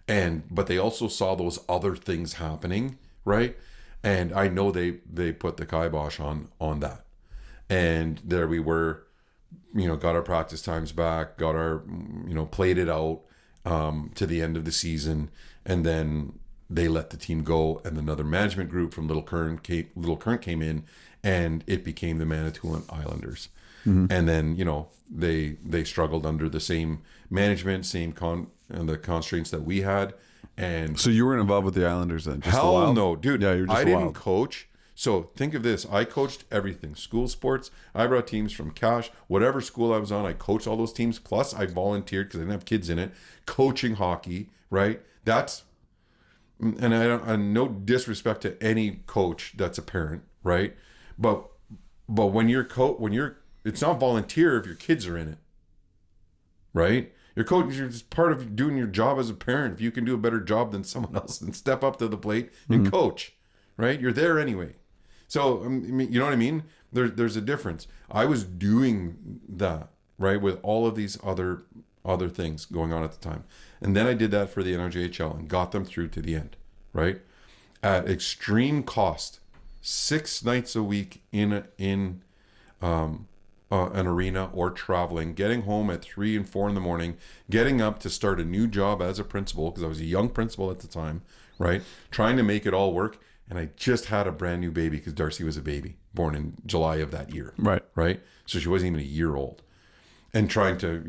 But they also saw those other things happening, right? And I know they put the kibosh on that. And there we were, got our practice times back, got our, played it out to the end of the season. And then they let the team go, and another management group from Little Current came in, and it became the Manitoulin Islanders. And then, they struggled under the same management, and the constraints that we had. And so you weren't involved with the Islanders then? Just hell no, dude. Yeah, you're just I didn't wild. coach. So think of this. I coached everything. School sports. I brought teams from Cash. Whatever school I was on, I coached all those teams. Plus I volunteered because I didn't have kids in it. Coaching hockey, right? And no disrespect to any coach that's a parent, right? But when it's not volunteer if your kids are in it, right? Your coach is part of doing your job as a parent. If you can do a better job than someone else, then step up to the plate and coach, right? You're there anyway. So, you know what I mean? There's a difference. I was doing that, right, with all of these other things going on at the time. And then I did that for the NOJHL and got them through to the end, right? At extreme cost, 6 nights a week in an arena or traveling, getting home at 3 and 4 in the morning, getting up to start a new job as a principal, because I was a young principal at the time, right? Trying to make it all work. And I just had a brand new baby because Darcy was a baby born in July of that year. Right. So she wasn't even a year old. And trying to,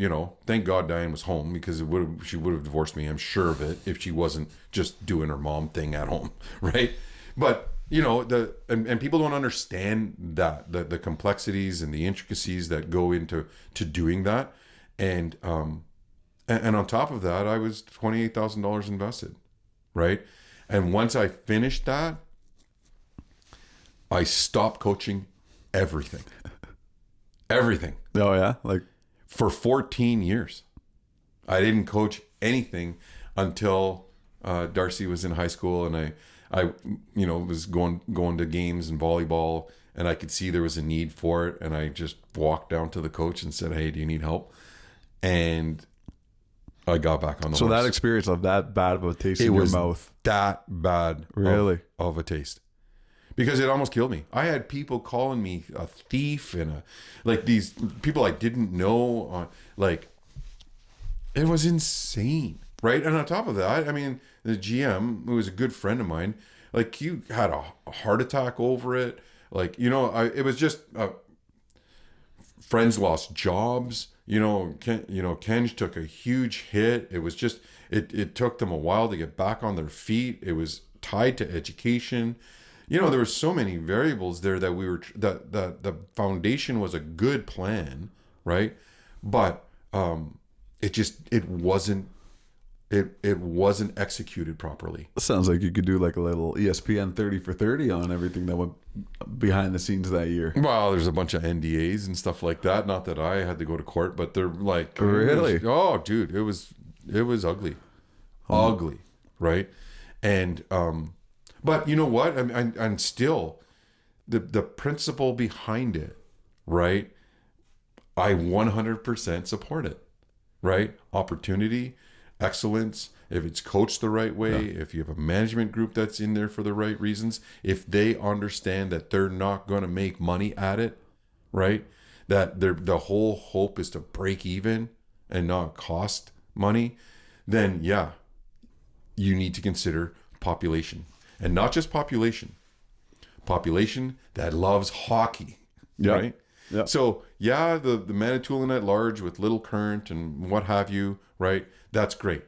thank God Diane was home, because she would have divorced me, I'm sure of it, if she wasn't just doing her mom thing at home. Right. But you know, and people don't understand that the complexities and the intricacies that go into doing that. And on top of that, I was $28,000 invested, right? And once I finished that, I stopped coaching everything. Everything. Oh yeah, like For 14 years. I didn't coach anything until Darcy was in high school, and I was going to games and volleyball, and I could see there was a need for it, and I just walked down to the coach and said, "Hey, do you need help?" And I got back on the so horse. that experience of that bad of a taste in your mouth. That bad, Really? of a taste, because it almost killed me. I had people calling me a thief and these people I didn't know. It was insane, right? And on top of that, I mean, the GM, who was a good friend of mine, like, he had a heart attack over it. Like, it was just friends lost jobs. Kenj took a huge hit. It was just it took them a while to get back on their feet. It was tied to education. There were so many variables there that that the foundation was a good plan, right? But it wasn't executed properly. Sounds like you could do like a little ESPN 30 for 30 on everything that went behind the scenes that year. Well, there's a bunch of NDAs and stuff like that. Not that I had to go to court, but they're like, really? Oh, dude, it was ugly, ugly, right? And but you know what? I'm still the principle behind it, right? I 100% support it, right? Opportunity, excellence. If it's coached the right way, if you have a management group that's in there for the right reasons, if they understand that they're not going to make money at it, right? That the whole hope is to break even and not cost money, then yeah, you need to consider population. And not just population that loves hockey, right? Yeah. So yeah, the Manitoulin at large with Little Current and what have you, right? That's great.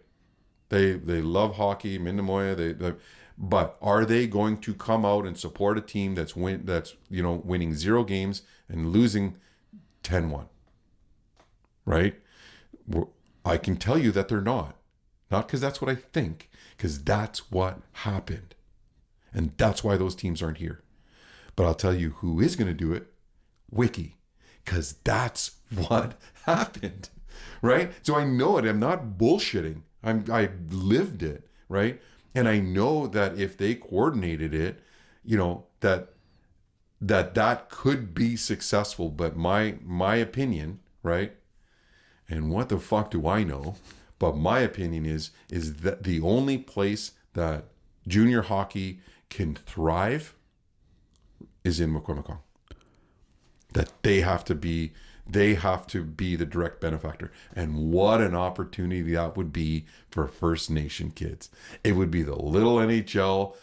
They love hockey, Minnemoya. But are they going to come out and support a team that's winning 0 games and losing 10-1, right? I can tell you that they're not because that's what I think, because that's what happened. And that's why those teams aren't here. But I'll tell you who is going to do it: Wiki, because that's what happened, right? So I know it. I'm not bullshitting. I lived it, right? And I know that if they coordinated it, that could be successful. But my opinion, right? And what the fuck do I know? But my opinion is that the only place that junior hockey can thrive is in Maquimmacong. That they have to be the direct benefactor. And what an opportunity that would be for First Nation kids. It would be the little NHL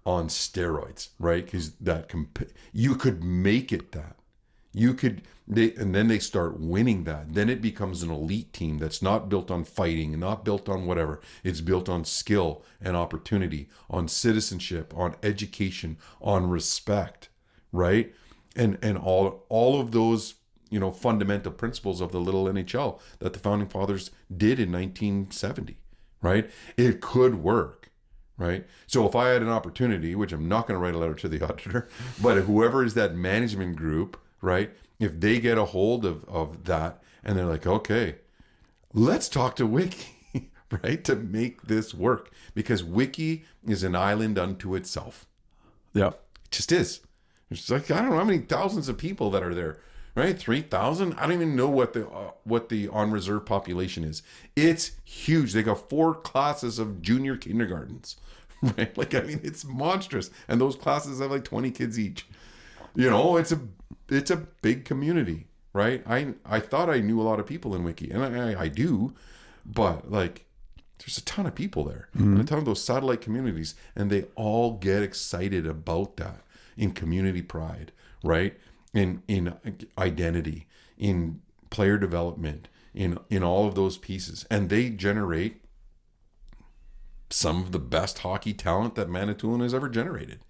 on steroids, right? Because you could make it that. And then they start winning that. Then it becomes an elite team that's not built on fighting and not built on whatever. It's built on skill and opportunity, on citizenship, on education, on respect, right? And all of those, fundamental principles of the little NHL that the founding fathers did in 1970, right? It could work, right? So if I had an opportunity, which I'm not going to write a letter to the auditor, but whoever is that management group, right? If they get a hold of that and they're like, okay, let's talk to Wiki, right? To make this work, because Wiki is an island unto itself. Yeah. It just is. It's like, I don't know how many thousands of people that are there, right? 3,000. I don't even know what the on reserve population is. It's huge. They got 4 classes of junior kindergartens, right? Like, I mean, it's monstrous. And those classes have like 20 kids each. It's a big community, right? I thought I knew a lot of people in Wiki, and I do, but like, there's a ton of people there, and a ton of those satellite communities, and they all get excited about that in community pride, right? In identity, in player development, in all of those pieces, and they generate some of the best hockey talent that Manitoulin has ever generated,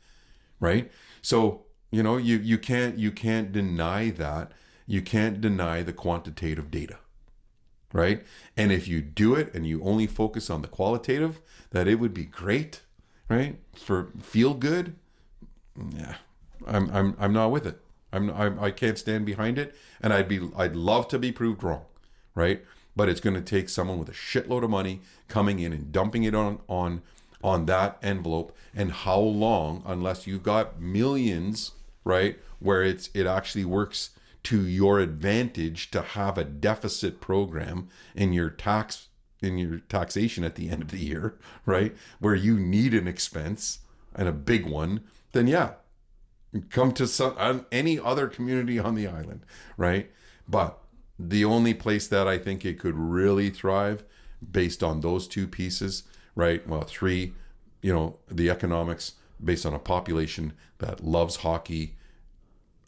right? So, you can't deny that. You can't deny the quantitative data, right? And if you do it and you only focus on the qualitative, that it would be great, right? For feel good. Yeah, I'm not with it. I can't stand behind it, and I'd love to be proved wrong, right? But it's going to take someone with a shitload of money coming in and dumping it on that envelope. And how long, unless you've got millions, right, where it actually works to your advantage to have a deficit program in your taxation at the end of the year, right, where you need an expense and a big one, then yeah, come to any other community on the island, right? But the only place that I think it could really thrive based on those two pieces, right? Well, three, the economics based on a population that loves hockey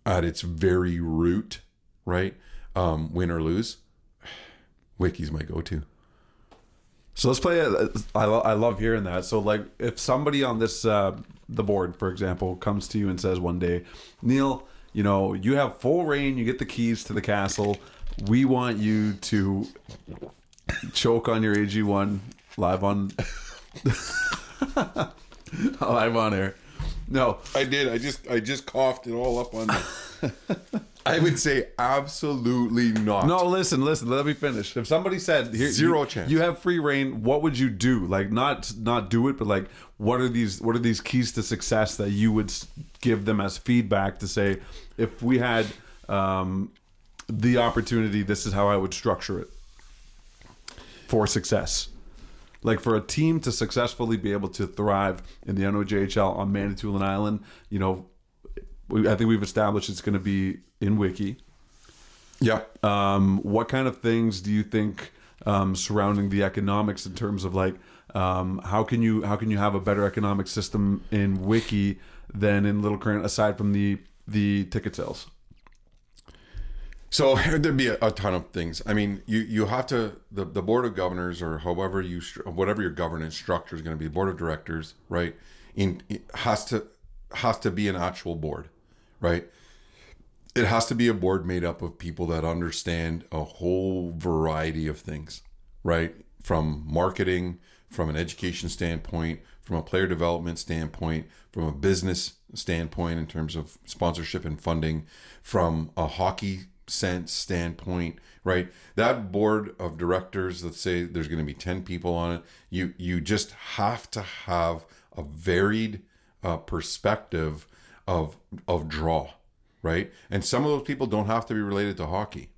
at its very root, right? Win or lose, Wiki's my go-to. So let's play it. I love hearing that. So like if somebody on this, the board, for example, comes to you and says one day, Neil, you have full reign, you get the keys to the castle. We want you to choke on your AG1 live on live on air. No, I did. I just coughed it all up on the... I would say absolutely not. No, listen. Let me finish. If somebody said, "Here, zero chance. You have free reign," what would you do? Like, not do it, but like, what are these keys to success that you would give them as feedback to say, if we had the opportunity, this is how I would structure it for success. Like for a team to successfully be able to thrive in the NOJHL on Manitoulin Island, I think we've established it's going to be in Wiki. Yeah. What kind of things do you think surrounding the economics in terms of like how can you have a better economic system in Wiki than in Little Current aside from the ticket sales? So there'd be a ton of things. I mean, you have to the board of governors or whatever your governance structure is going to be, the board of directors, right? It has to be an actual board, right? It has to be a board made up of people that understand a whole variety of things, right? From marketing, from an education standpoint, from a player development standpoint, from a business standpoint in terms of sponsorship and funding, from a hockey sense standpoint, right? That board of directors, let's say there's going to be 10 people on it. You just have to have a varied perspective of draw, right? And some of those people don't have to be related to hockey,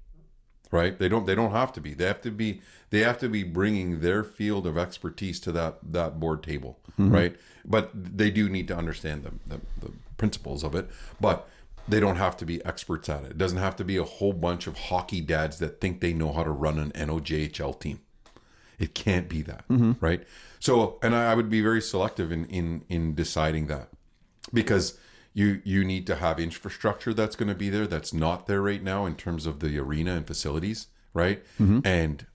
right? They don't have to be. They have to be bringing their field of expertise to that board table, right? But they do need to understand the principles of it, but they don't have to be experts at it. It doesn't have to be a whole bunch of hockey dads that think they know how to run an NOJHL team. It can't be that, right? So, and I would be very selective in deciding that, because you need to have infrastructure that's going to be there that's not there right now in terms of the arena and facilities, right? And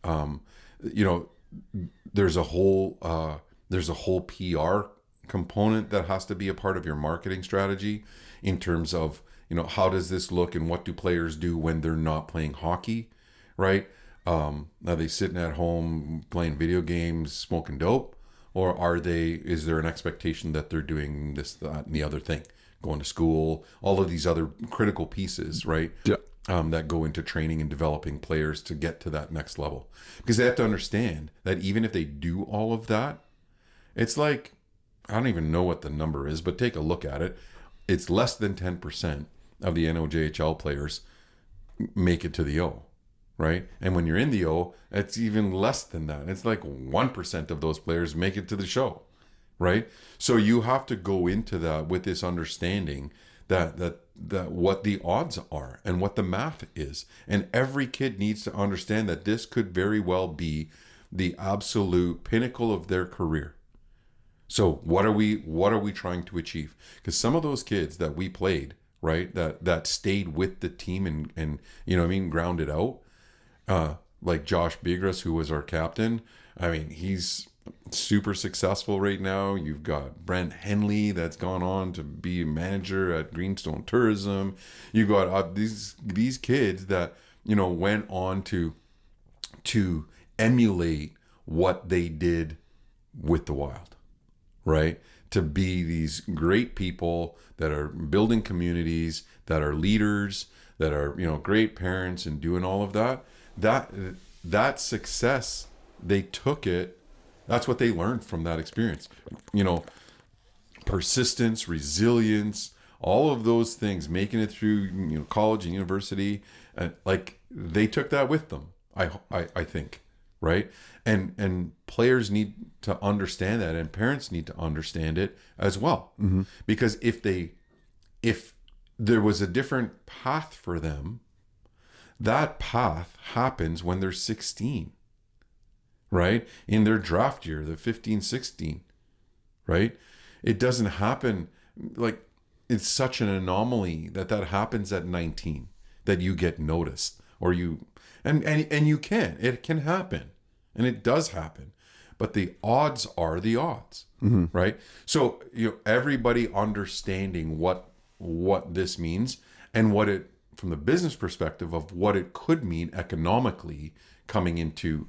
there's a whole PR component that has to be a part of your marketing strategy in terms of how does this look and what do players do when they're not playing hockey, right? Are they sitting at home playing video games, smoking dope, or is there an expectation that they're doing this, that, and the other thing, going to school, all of these other critical pieces, right? Yeah. That go into training and developing players to get to that next level, because they have to understand that even if they do all of that, it's like, I don't even know what the number is, but take a look at it. It's less than 10% of the NOJHL players make it to the O, right? And when you're in the O, it's even less than that. It's like 1% of those players make it to the show, right? So you have to go into that with this understanding that what the odds are and what the math is. And every kid needs to understand that this could very well be the absolute pinnacle of their career. So what are we trying to achieve? Because some of those kids that we played, right, that stayed with the team and grounded out, like Josh Bigras, who was our captain. I mean, he's super successful right now. You've got Brent Henley that's gone on to be a manager at Greenstone Tourism. You got these kids that, you know, went on to emulate what they did with the Wild, right? To be these great people that are building communities, that are leaders, that are, you know, great parents and doing all of that. That success, they took it. That's what they learned from that experience. You know, persistence, resilience, all of those things, making it through, you know, college and university, like they took that with them. I think, right? And players need to understand that, and parents need to understand it as well. Mm-hmm. Because if there was a different path for them, that path happens when they're 16, right? In their draft year, the 15, 16, right? It doesn't happen, like, it's such an anomaly that happens at 19, that you get noticed, or you, and it can happen, and it does happen, but the odds are the odds, mm-hmm. right? So, you know, everybody understanding what this means, and what it, from the business perspective of what it could mean economically, coming into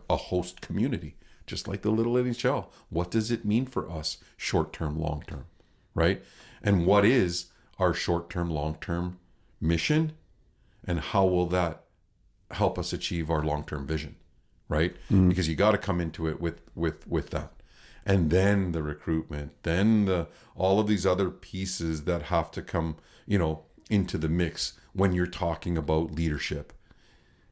a host community, just like the little NHL. What does it mean for us, short-term, long-term, right? And what is our short-term, long-term mission, and how will that help us achieve our long-term vision, right? Mm-hmm. Because you got to come into it with that. And then the recruitment, then all of these other pieces that have to come, you know, into the mix when you're talking about leadership.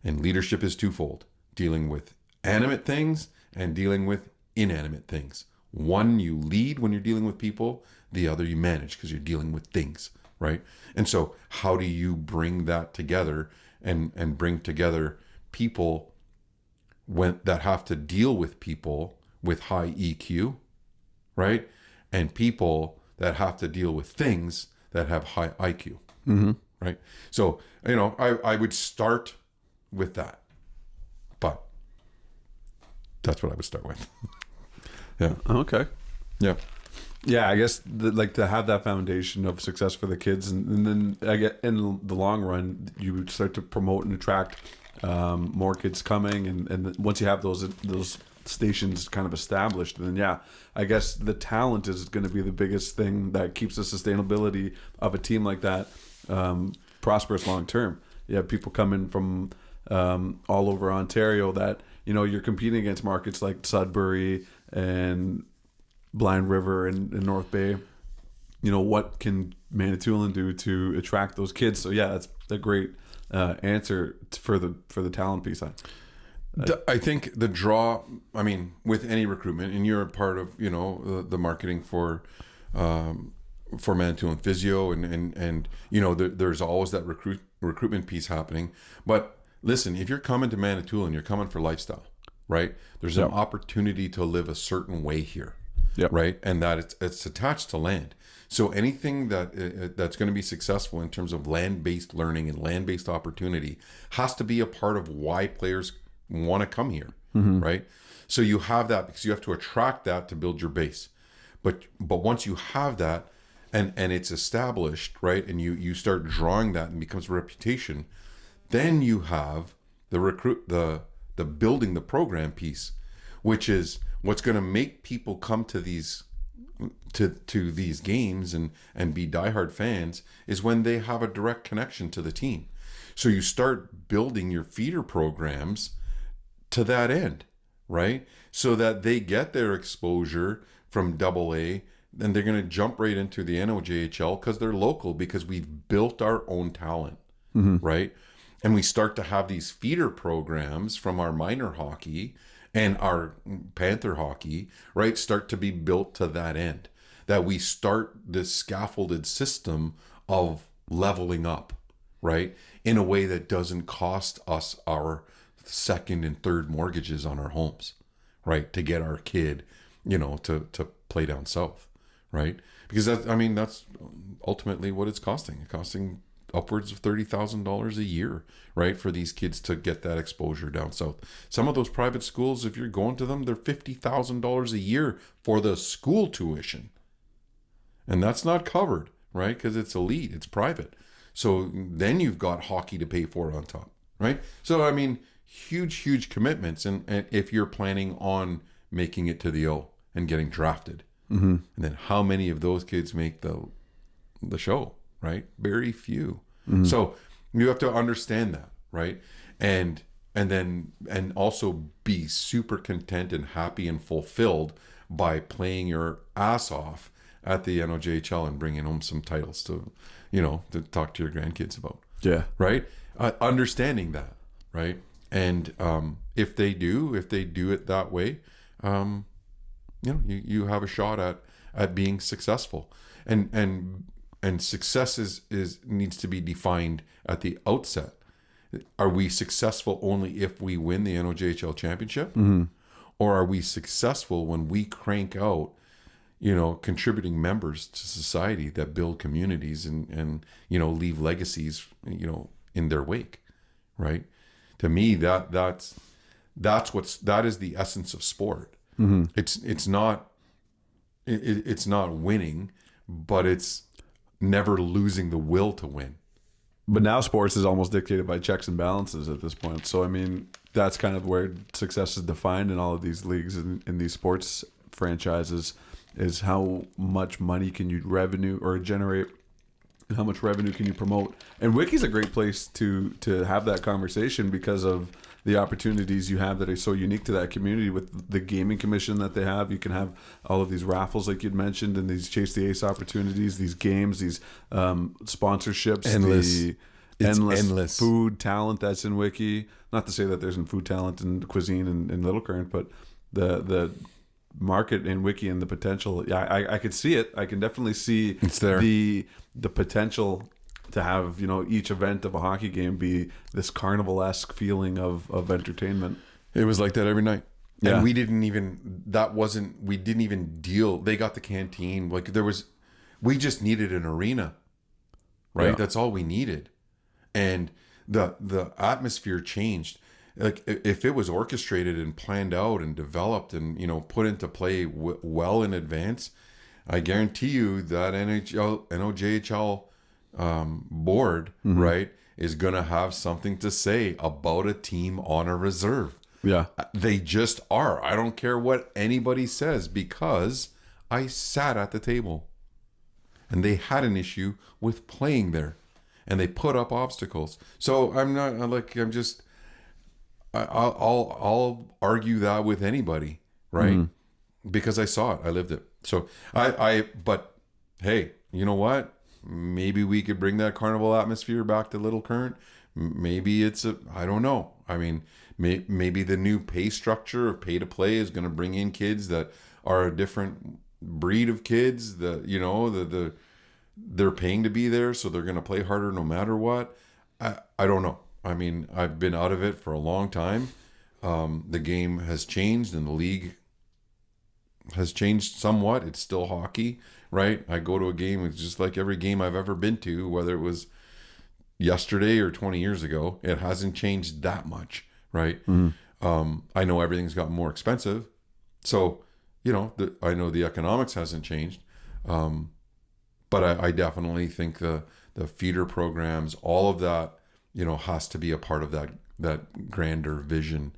And leadership is twofold: dealing with animate things and dealing with inanimate things. One, you lead when you're dealing with people; the other, you manage because you're dealing with things, right? And so how do you bring that together and bring together people that have to deal with people with high EQ, right? And people that have to deal with things that have high IQ, mm-hmm. right? So, you know, I would start with that, but that's what I would start with. Yeah. Okay. Yeah. Yeah, I guess like to have that foundation of success for the kids, and then I get in the long run, you would start to promote and attract more kids coming, and once you have those stations kind of established, then yeah, I guess the talent is going to be the biggest thing that keeps the sustainability of a team like that prosperous long term. You have people coming from all over Ontario that, you know, you're competing against markets like Sudbury and Blind River and North Bay. You know, what can Manitoulin do to attract those kids? So yeah, that's a great answer for the talent piece. I think the draw, I mean, with any recruitment, and you're a part of, you know, the marketing for Manitoulin Physio, and you know, there's always that recruitment piece happening. But listen, if you're coming to Manitoulin, you're coming for lifestyle, right? There's an opportunity to live a certain way here, right? And that it's attached to land. So anything that's going to be successful in terms of land-based learning and land-based opportunity has to be a part of why players want to come here, mm-hmm. right? So you have that because you have to attract that to build your base. But once you have that and it's established, right, and you start drawing that and becomes a reputation, then you have the building the program piece, which is what's going to make people come to these games and be diehard fans, is when they have a direct connection to the team. So you start building your feeder programs to that end, right? So that they get their exposure from AA, then they're going to jump right into the NOJHL because they're local, because we've built our own talent, mm-hmm. right? And we start to have these feeder programs from our minor hockey and our Panther hockey, right, start to be built to that end. That we start this scaffolded system of leveling up, right, in a way that doesn't cost us our second and third mortgages on our homes, right, to get our kid, you know, to play down south, right? Because that's ultimately what it's costing. It's costing upwards of $30,000 a year, right, for these kids to get that exposure down south. Some of those private schools, if you're going to them, they're $50,000 a year for the school tuition. And that's not covered, right, because it's elite, it's private. So then you've got hockey to pay for on top, right? So, I mean, huge commitments. And if you're planning on making it to the O and getting drafted, and then how many of those kids make the show, right? Very few. So you have to understand that, right? And also be super content and happy and fulfilled by playing your ass off at the NOJHL and bringing home some titles to talk to your grandkids about. Yeah. Right. Understanding that, right? And if they do it that way, you have a shot at being successful. And success is needs to be defined at the outset. Are we successful only if we win the NOJHL championship? Or are we successful when we crank out, contributing members to society that build communities and leave legacies, in their wake, right? To me, that is the essence of sport. It's not winning, but it's never losing the will to win. But now sports is almost dictated by checks and balances at this point. So, I mean, that's kind of where success is defined in all of these leagues and in these sports franchises, is how much money can you revenue or generate and how much revenue can you promote. And Wiki's a great place to have that conversation because of the opportunities you have that are so unique to that community with the gaming commission that they have. You can have all of these raffles like you'd mentioned and these Chase the Ace opportunities, these games, these sponsorships, endless food talent that's in Wiki. Not to say that there isn't food talent and cuisine in Little Current, but the market in Wiki and the potential. Yeah, I could see it. I can definitely see it's there. The potential to have each event of a hockey game be this carnival-esque feeling of entertainment. It was like that every night. Yeah. And we didn't even deal. They got the canteen. We just needed an arena, right? Yeah. That's all we needed. And the atmosphere changed. Like if it was orchestrated and planned out and developed and, put into play well in advance, I guarantee you that NOJHL board, right, is going to have something to say about a team on a reserve. Yeah. They just are. I don't care what anybody says because I sat at the table and they had an issue with playing there and they put up obstacles. So I'll argue that with anybody, right? Because I saw it. I lived it. So but hey, you know what? Maybe we could bring that carnival atmosphere back to Little Current. Maybe I don't know. I mean, maybe the new pay structure of pay to play is going to bring in kids that are a different breed of kids that, they're paying to be there. So they're going to play harder no matter what. I don't know. I mean, I've been out of it for a long time. The game has changed and the league has changed somewhat. It's still hockey, right? I go to a game, it's just like every game I've ever been to, whether it was yesterday or 20 years ago. It hasn't changed that much, right? I know everything's gotten more expensive. So, I know the economics hasn't changed. But I definitely think the feeder programs, all of that, has to be a part of that grander vision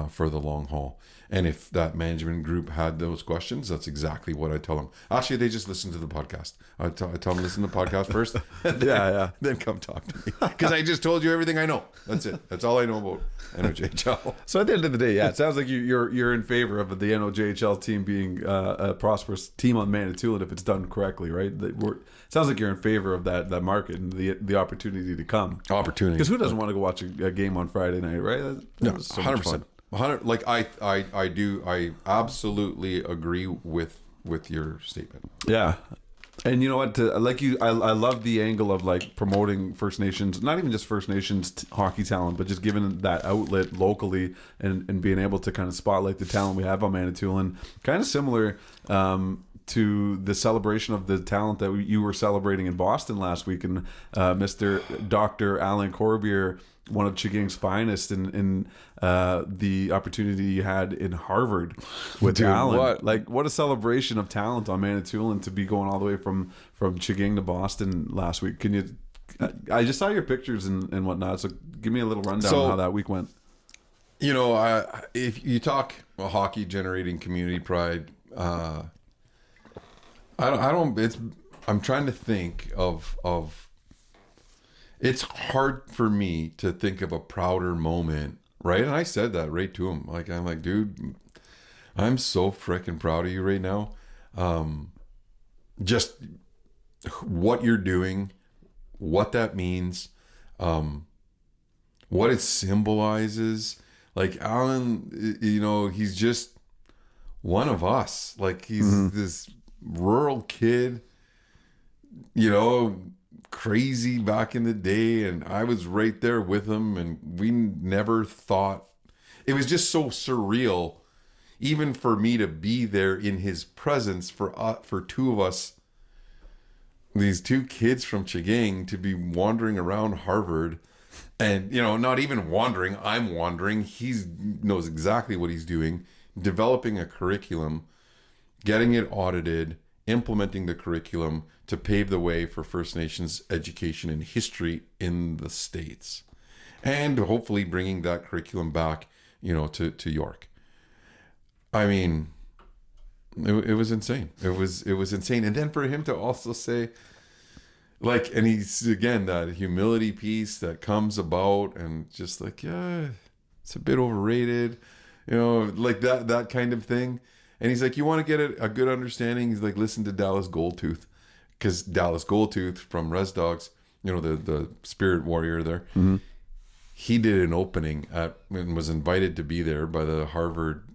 for the long haul. And if that management group had those questions, that's exactly what I tell them. Actually, they just listen to the podcast. I tell them listen to the podcast first. Then come talk to me because I just told you everything I know. That's it. That's all I know about NOJHL. So at the end of the day, it sounds like you're in favor of the NOJHL team being a prosperous team on Manitoulin if it's done correctly, right? It sounds like you're in favor of that market and the opportunity to come. Opportunity. Because who doesn't want to go watch a game on Friday night, right? No, so 100%. 100. Like I do. I absolutely agree with your statement. Yeah. And you know what? I love the angle of like promoting First Nations, not even just First Nations hockey talent, but just giving that outlet locally and being able to kind of spotlight the talent we have on Manitoulin. Kind of similar to the celebration of the talent that you were celebrating in Boston last week, and Mr. Dr. Alan Corbier, one of Chiging's finest, in the opportunity you had in Harvard with Dude, Alan. What a celebration of talent on Manitoulin to be going all the way from Chiging to Boston last week. Can you? I just saw your pictures and whatnot, so give me a little rundown on how that week went. You know, if you talk hockey generating community pride, I don't. I'm trying to think of. It's hard for me to think of a prouder moment, right? And I said that right to him. I'm like, dude, I'm so freaking proud of you right now. Just what you're doing, what that means, what it symbolizes. Like Alan, you know, he's just one of us. Like he's this rural kid, you know, crazy back in the day, and I was right there with him, and we never thought, it was just so surreal, even for me to be there in his presence for two of us, these two kids from Chiging, to be wandering around Harvard. And, you know, not even wandering, I'm wandering. He knows exactly what he's doing, developing a curriculum, getting it audited, implementing the curriculum to pave the way for First Nations education and history in the States. And hopefully bringing that curriculum back, you know, to York. I mean, it was insane. It was insane. And then for him to also say, like, and he's, again, that humility piece that comes about, and just like, yeah, it's a bit overrated, you know, like that kind of thing. And he's like, you want to get a good understanding? He's like, listen to Dallas Goldtooth, because Dallas Goldtooth from Res Dogs, you know, the spirit warrior there, he did an opening and was invited to be there by the Harvard,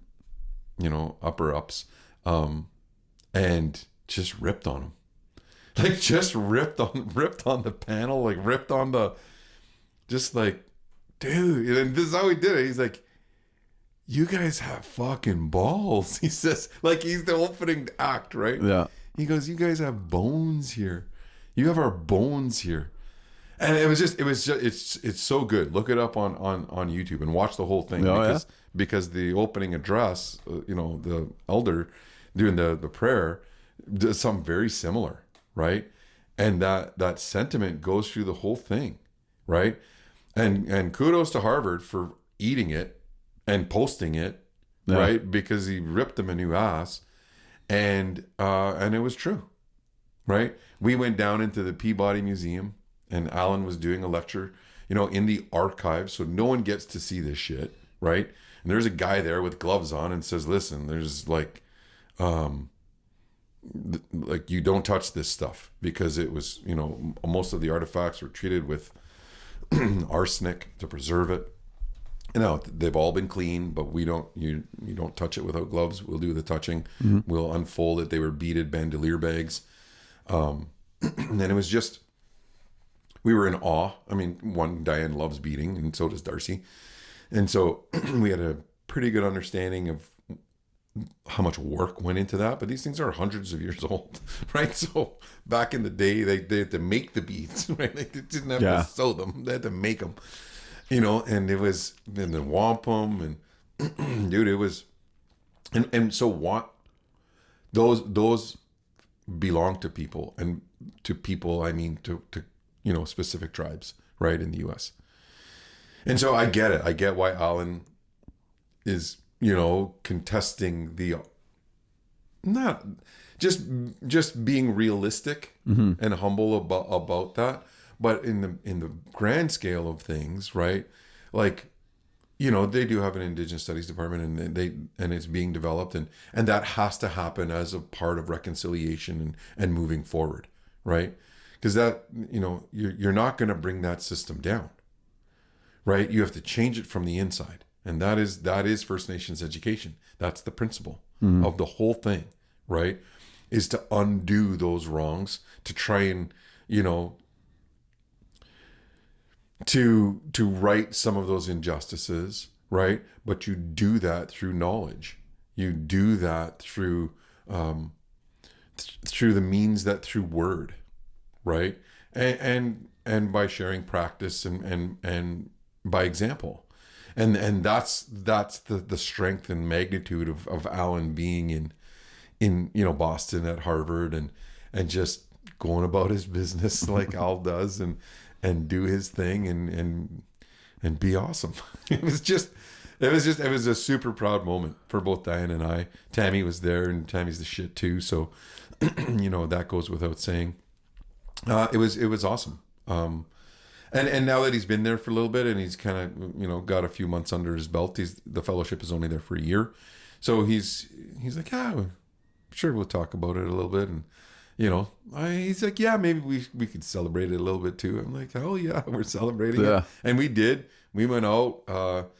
you know, upper ups, and just ripped on him. Like, just ripped on the panel, like ripped on the, just like, dude. And this is how he did it. He's like, you guys have fucking balls. He says, like, he's the opening act, right? Yeah. He goes, you guys have bones here. You have our bones here. And it's so good. Look it up on YouTube and watch the whole thing. Because the opening address, you know, the elder doing the prayer does something very similar. Right. And that sentiment goes through the whole thing. Right. And kudos to Harvard for eating it and posting it. Yeah. Right. Because he ripped them a new ass. And it was true. Right. We went down into the Peabody Museum, and Alan was doing a lecture, you know, in the archives. So no one gets to see this shit. Right. And there's a guy there with gloves on and says, listen, there's like you don't touch this stuff, because it was, you know, most of the artifacts were treated with arsenic to preserve it. You know, they've all been cleaned, but you don't touch it without gloves. We'll do the touching. We'll unfold it. They were beaded bandolier bags. And it was just, we were in awe. I mean, Diane loves beading, and so does Darcy. And so we had a pretty good understanding of how much work went into that, but these things are hundreds of years old, right? So back in the day, they had to make the beads, right? They didn't have to sew them; they had to make them, you know. And it was, and then wampum, and dude, it was, and so what? Those belong to people, and to people, I mean to you know, specific tribes, right, in the U.S. And so I get it. I get why Alan is, you know, contesting the, not just being realistic and humble about that, but in the grand scale of things, right? Like, you know, they do have an Indigenous Studies department, and it's being developed, and that has to happen as a part of reconciliation and moving forward, right? Because that, you know, you're not going to bring that system down, right? You have to change it from the inside. And that is First Nations education. That's the principle of the whole thing, right? Is to undo those wrongs, to try and, you know, to right some of those injustices, right? But you do that through knowledge. You do that through through the means that through word, right? And by sharing practice and by example. And that's the strength and magnitude of Alan being in Boston at Harvard and just going about his business like Al does and do his thing and be awesome. It was a super proud moment for both Diane and I. Tammy was there, and Tammy's the shit too, so that goes without saying. It was awesome. And now that he's been there for a little bit and he's kind of got a few months under his belt, the fellowship is only there for a year, so he's like, yeah, sure, we'll talk about it a little bit. And he's like, yeah, maybe we could celebrate it a little bit too. I'm like, oh yeah, we're celebrating it. And we did. We went out,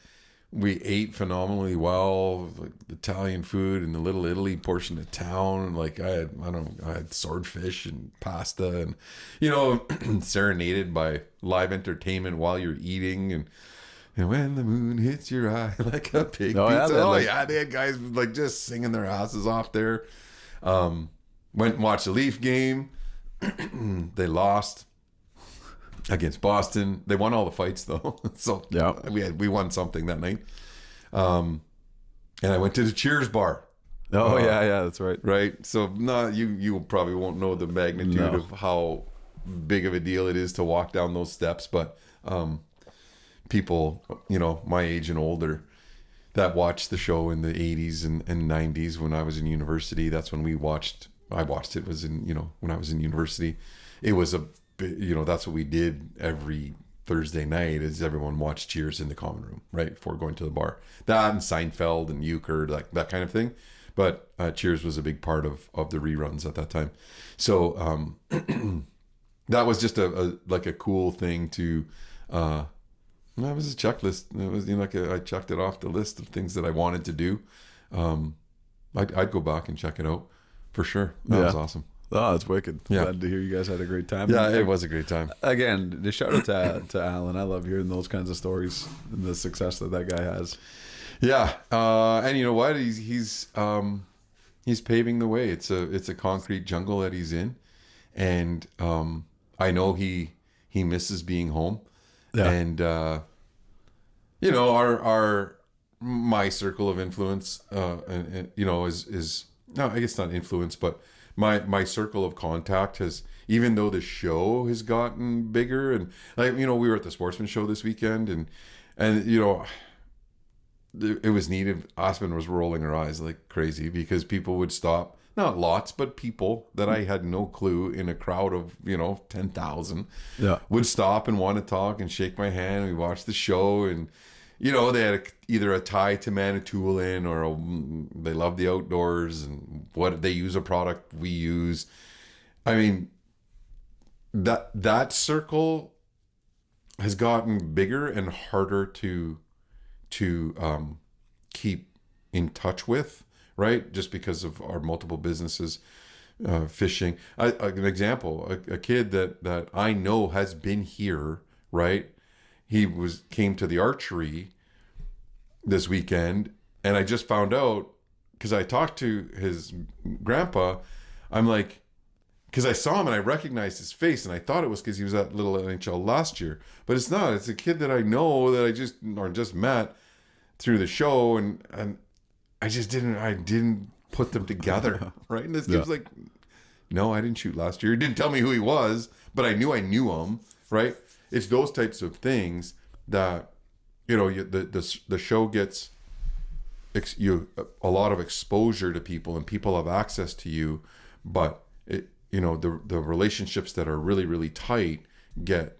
we ate phenomenally well, like Italian food in the Little Italy portion of town. Like I had swordfish and pasta and serenaded by live entertainment while you're eating, and when the moon hits your eye like a pig pizza. They had guys like just singing their asses off there. Went and watched the Leaf game. They lost against Boston. They won all the fights though. So yeah, we won something that night. And I went to the Cheers bar. Oh yeah, that's right. Right. So you probably won't know the magnitude of how big of a deal it is to walk down those steps, but people, my age and older that watched the show in the 80s and 90s when I was in university, that's when I watched it was when I was in university. It was that's what we did every Thursday night, is everyone watched Cheers in the common room, right, before going to the bar. That and Seinfeld and Euchre, like that kind of thing. But Cheers was a big part of the reruns at that time. So that was just a cool thing to that was a checklist. It was I checked it off the list of things that I wanted to do. I'd go back and check it out for sure. That was awesome. Oh, that's wicked. Yeah. Glad to hear you guys had a great time. Yeah, it was a great time. Again, the shout out to Alan. I love hearing those kinds of stories and the success that guy has. Yeah, and you know what? He's paving the way. It's a concrete jungle that he's in, and I know he misses being home. Yeah. And my circle of influence, is no, I guess not influence, but my circle of contact has, even though the show has gotten bigger, and we were at the Sportsman show this weekend, and it was needed. Aspen was rolling her eyes like crazy because people would stop, not lots, but people that I had no clue in a crowd of 10,000 would stop and want to talk and shake my hand. We watched the show, and they had either a tie to Manitoulin or they love the outdoors and what they use a product we use. I mean, that circle has gotten bigger and harder to keep in touch with, right? Just because of our multiple businesses, fishing. An example, a kid that I know has been here, right? He came to the archery this weekend, and I just found out because I talked to his grandpa. I'm like, because I saw him and I recognized his face, and I thought it was because he was at Little NHL last year, but it's not. It's a kid that I know that I just met through the show, and I didn't put them together, right? And this kid was like, no, I didn't shoot last year. He didn't tell me who he was, but I knew him, right? It's those types of things that the show gets a lot of exposure to people, and people have access to you, but the relationships that are really, really tight get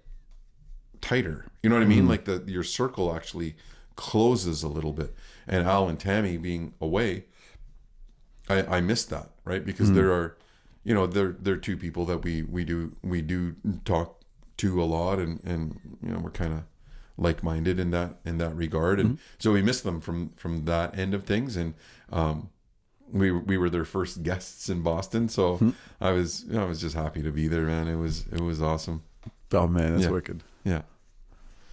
tighter. You know what I mean? Like your circle actually closes a little bit. And Al and Tammy being away, I missed that, right? Because there are, they're two people that we do talk to a lot, and we're kind of like-minded in that regard, and so we missed them from that end of things, and we were their first guests in Boston, so I was just happy to be there, man. It was awesome. Oh man, that's wicked. Yeah.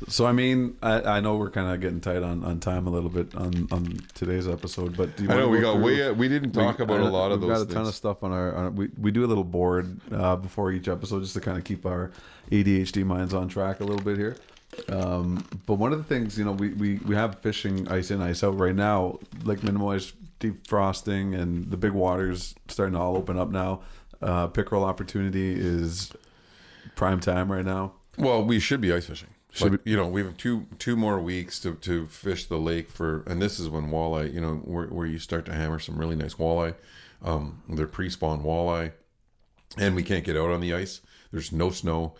So I mean, I know we're kind of getting tight on time a little bit on today's episode, but do you I know wanna we go got through- we didn't talk about a lot of we've those got a ton things. of stuff on our we do a little board before each episode just to kind of keep our ADHD minds on track a little bit here. But one of the things, you know, we have fishing ice in, ice out right now. Lake Minimuo's defrosting and the big waters starting to all open up now. Pickerel opportunity is prime time right now. Well, we should be ice fishing. You know, we have two more weeks to fish the lake for, and this is when walleye, you know, where you start to hammer some really nice walleye. They're pre-spawn walleye, and we can't get out on the ice. There's no snow.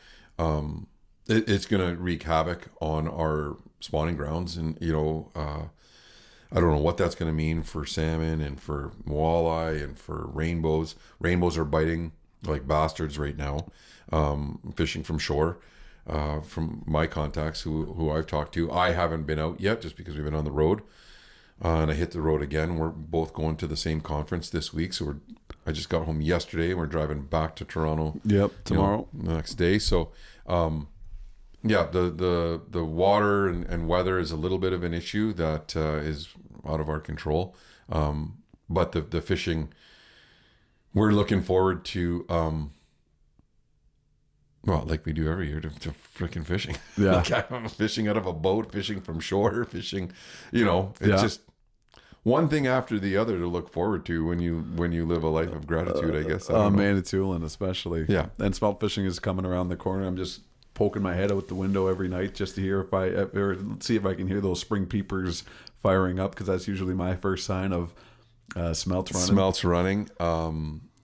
It's gonna wreak havoc on our spawning grounds, and you know, I don't know what that's gonna mean for salmon and for walleye and for rainbows. Rainbows are biting like bastards right now, fishing from shore. From my contacts who I've talked to, I haven't been out yet just because we've been on the road, and I hit the road again. We're both going to the same conference this week, so I just got home yesterday. We're driving back to Toronto. Yep, tomorrow, the next day. So, yeah, the water and weather is a little bit of an issue that is out of our control. But the fishing, we're looking forward to. Well, like we do every year, to freaking fishing. Yeah. Like I'm fishing out of a boat, fishing from shore, fishing, you know, it's just one thing after the other to look forward to when you live a life of gratitude, I guess. I don't know. Manitoulin especially. Yeah. And smelt fishing is coming around the corner. I'm just poking my head out the window every night just to hear or see if I can hear those spring peepers firing up, because that's usually my first sign of smelts running. Smelts running.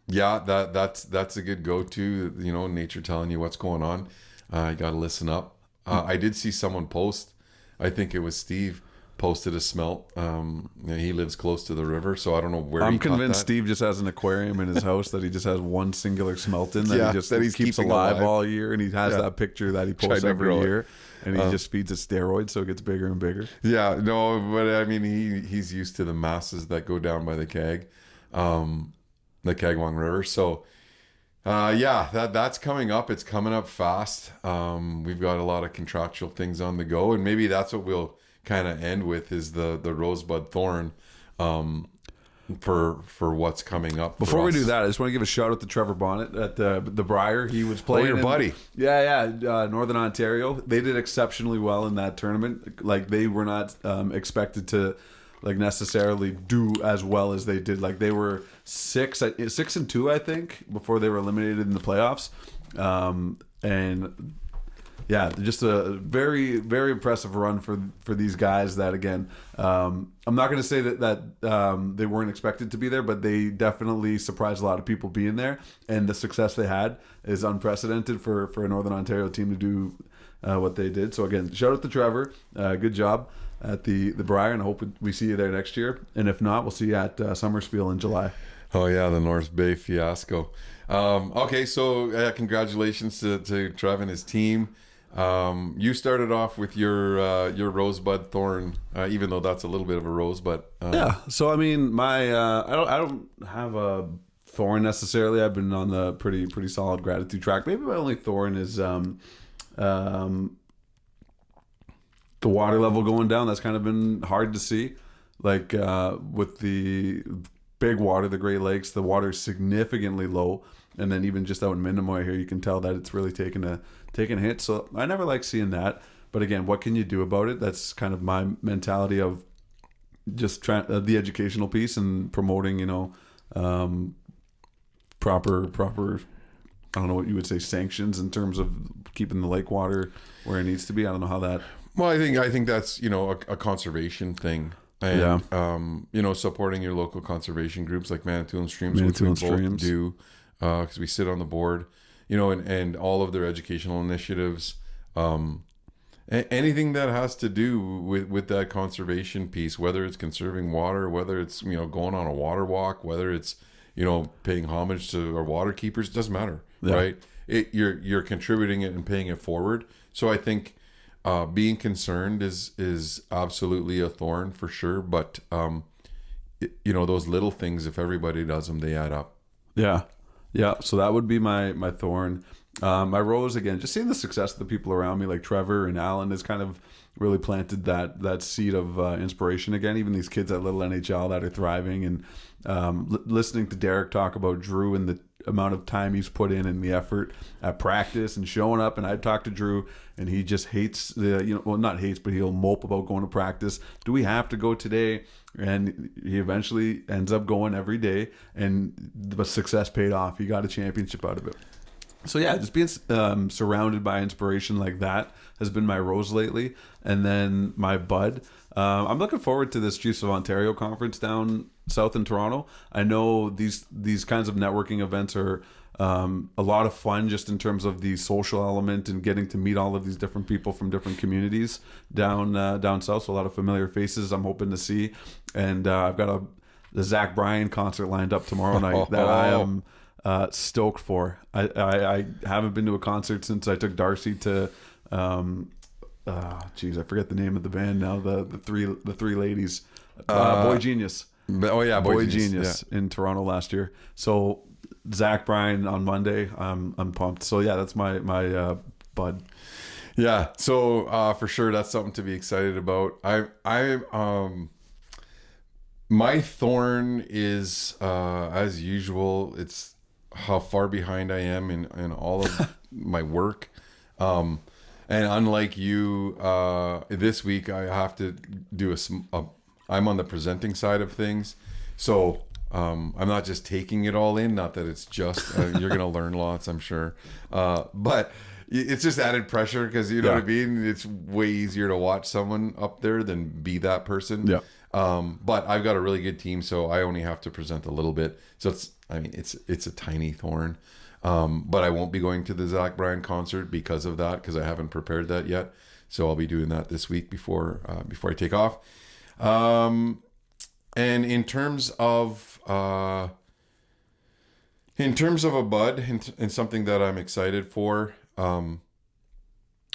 Yeah, that's a good go-to. You know, nature telling you what's going on. You got to listen up. I did see someone post. I think it was Steve posted a smelt. And he lives close to the river, so I don't know where. I'm he caught convinced that. Steve just has an aquarium in his house that he just has one singular smelt in that Yeah, he just that he's keeps keeping alive alive. all year, and he has that picture that he Trying posts to every grow it. year, and he just feeds it steroids so it gets bigger and bigger. Yeah, no, but I mean he's used to the masses that go down by the Kag, the Kagwang River. So. Yeah, that's coming up. It's coming up fast. We've got a lot of contractual things on the go, and maybe that's what we'll kind of end with is the rosebud thorn for what's coming up. Before we us. do that, I just want to give a shout out to Trevor Bonnet at the Briar. He was playing. your buddy. Northern Ontario. They did exceptionally well in that tournament. Like they were not expected to like necessarily do as well as they did. Like they were 6-2, I think, before they were eliminated in the playoffs. And yeah, just a very, very impressive run for these guys that, again, I'm not going to say that they weren't expected to be there, but they definitely surprised a lot of people being there. And the success they had is unprecedented for a Northern Ontario team to do what they did. So again, shout out to Trevor. Good job at the Briar, and I hope we see you there next year. And if not, we'll see you at Summerspiel in July. Oh yeah, the North Bay fiasco. Okay, so congratulations to Trev and his team. You started off with your rosebud thorn, even though that's a little bit of a rose, but yeah. So I mean, my I don't have a thorn necessarily. I've been on the pretty solid gratitude track. Maybe my only thorn is the water level going down. That's kind of been hard to see. Like with the big water, the Great Lakes, the water is significantly low, and then even just out in Minimuoy here, you can tell that it's really taken a hit. So I never like seeing that. But again, what can you do about it? That's kind of my mentality of just the educational piece and promoting, you know, proper. I don't know what you would say, sanctions in terms of keeping the lake water where it needs to be. I don't know how that. Well, I think that's, you know, a conservation thing. And, you know, supporting your local conservation groups like Manitoulin Streams, which we both do, because we sit on the board, you know, and all of their educational initiatives, anything that has to do with that conservation piece, whether it's conserving water, whether it's, you know, going on a water walk, whether it's, you know, paying homage to our water keepers, doesn't matter, right? You're contributing it and paying it forward. So I think being concerned is absolutely a thorn for sure, but you know, those little things, if everybody does them, they add up. Yeah. So that would be my thorn. My rose, again, just seeing the success of the people around me, like Trevor and Alan, has kind of really planted that seed of inspiration again. Even these kids at Little NHL that are thriving, and listening to Derek talk about Drew and the amount of time he's put in and the effort at practice and showing up. And I talked to Drew, and he just hates not hates, but he'll mope about going to practice. Do we have to go today? And he eventually ends up going every day, and the success paid off. He got a championship out of it. So yeah, just being surrounded by inspiration like that has been my rose lately. And then my bud, I'm looking forward to this Chiefs of Ontario conference down south in Toronto. I know these kinds of networking events are a lot of fun, just in terms of the social element and getting to meet all of these different people from different communities down south. So a lot of familiar faces I'm hoping to see. And I've got the Zach Bryan concert lined up tomorrow night that I am stoked for. I haven't been to a concert since I took Darcy to I forget the name of the band now, the three ladies, Boy Genius. Oh yeah, Boy Genius in Toronto last year. So Zach Bryan on Monday, I'm pumped. So yeah, that's my bud. Yeah, so for sure that's something to be excited about. My thorn is as usual, it's how far behind I am in all of my work. And unlike you, this week I have to do I'm on the presenting side of things. So I'm not just taking it all in. Not that it's just, you're going to learn lots, I'm sure. But it's just added pressure because, you know what I mean? It's way easier to watch someone up there than be that person. Yeah. But I've got a really good team, so I only have to present a little bit. So it's a tiny thorn. But I won't be going to the Zach Bryan concert because of that, because I haven't prepared that yet. So I'll be doing that this week before I take off. And in terms of a bud and something that I'm excited for,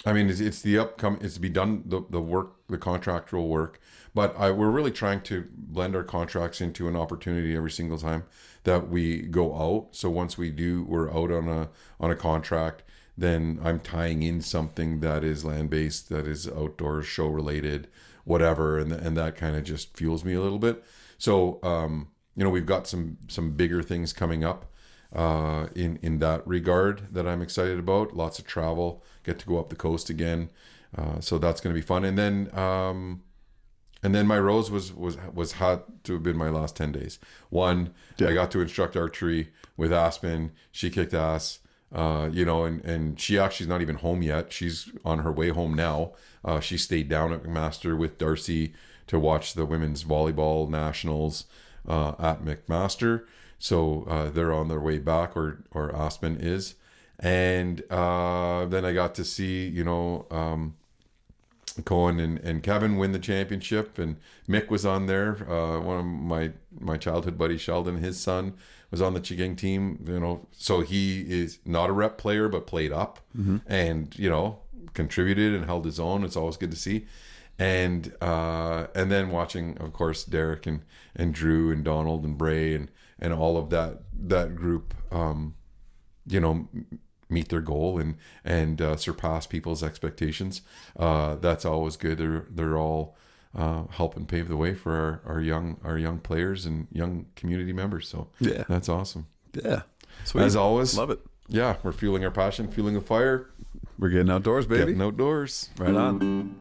it's the upcoming, it's to be done, the work, the contractual work, but we're really trying to blend our contracts into an opportunity every single time that we go out. So once we're out on a contract, then I'm tying in something that is land-based, that is outdoors, show related, whatever, and that kind of just fuels me a little bit. So we've got some bigger things coming up in that regard that I'm excited about. Lots of travel, get to go up the coast again, so that's going to be fun. And then my rose was had to have been my last 10 days. One, I got to instruct archery with Aspen. She kicked ass, and she actually's not even home yet. She's on her way home now. She stayed down at McMaster with Darcy to watch the women's volleyball nationals at McMaster. So they're on their way back, or Aspen is. And then I got to see, Cohen and Kevin win the championship, and Mick was on there. One of my childhood buddy, Sheldon, his son, was on the Chigang team. So he is not a rep player, but played up and contributed and held his own. It's always good to see. And then watching, of course, Derek and Drew and Donald and Bray and all of that group, meet their goal and surpass people's expectations. That's always good. They're all helping pave the way for our young players and young community members. So yeah, that's awesome. Yeah, sweet. As always, love it. Yeah, we're fueling our passion, fueling the fire. We're getting outdoors, baby. Getting outdoors. Right on.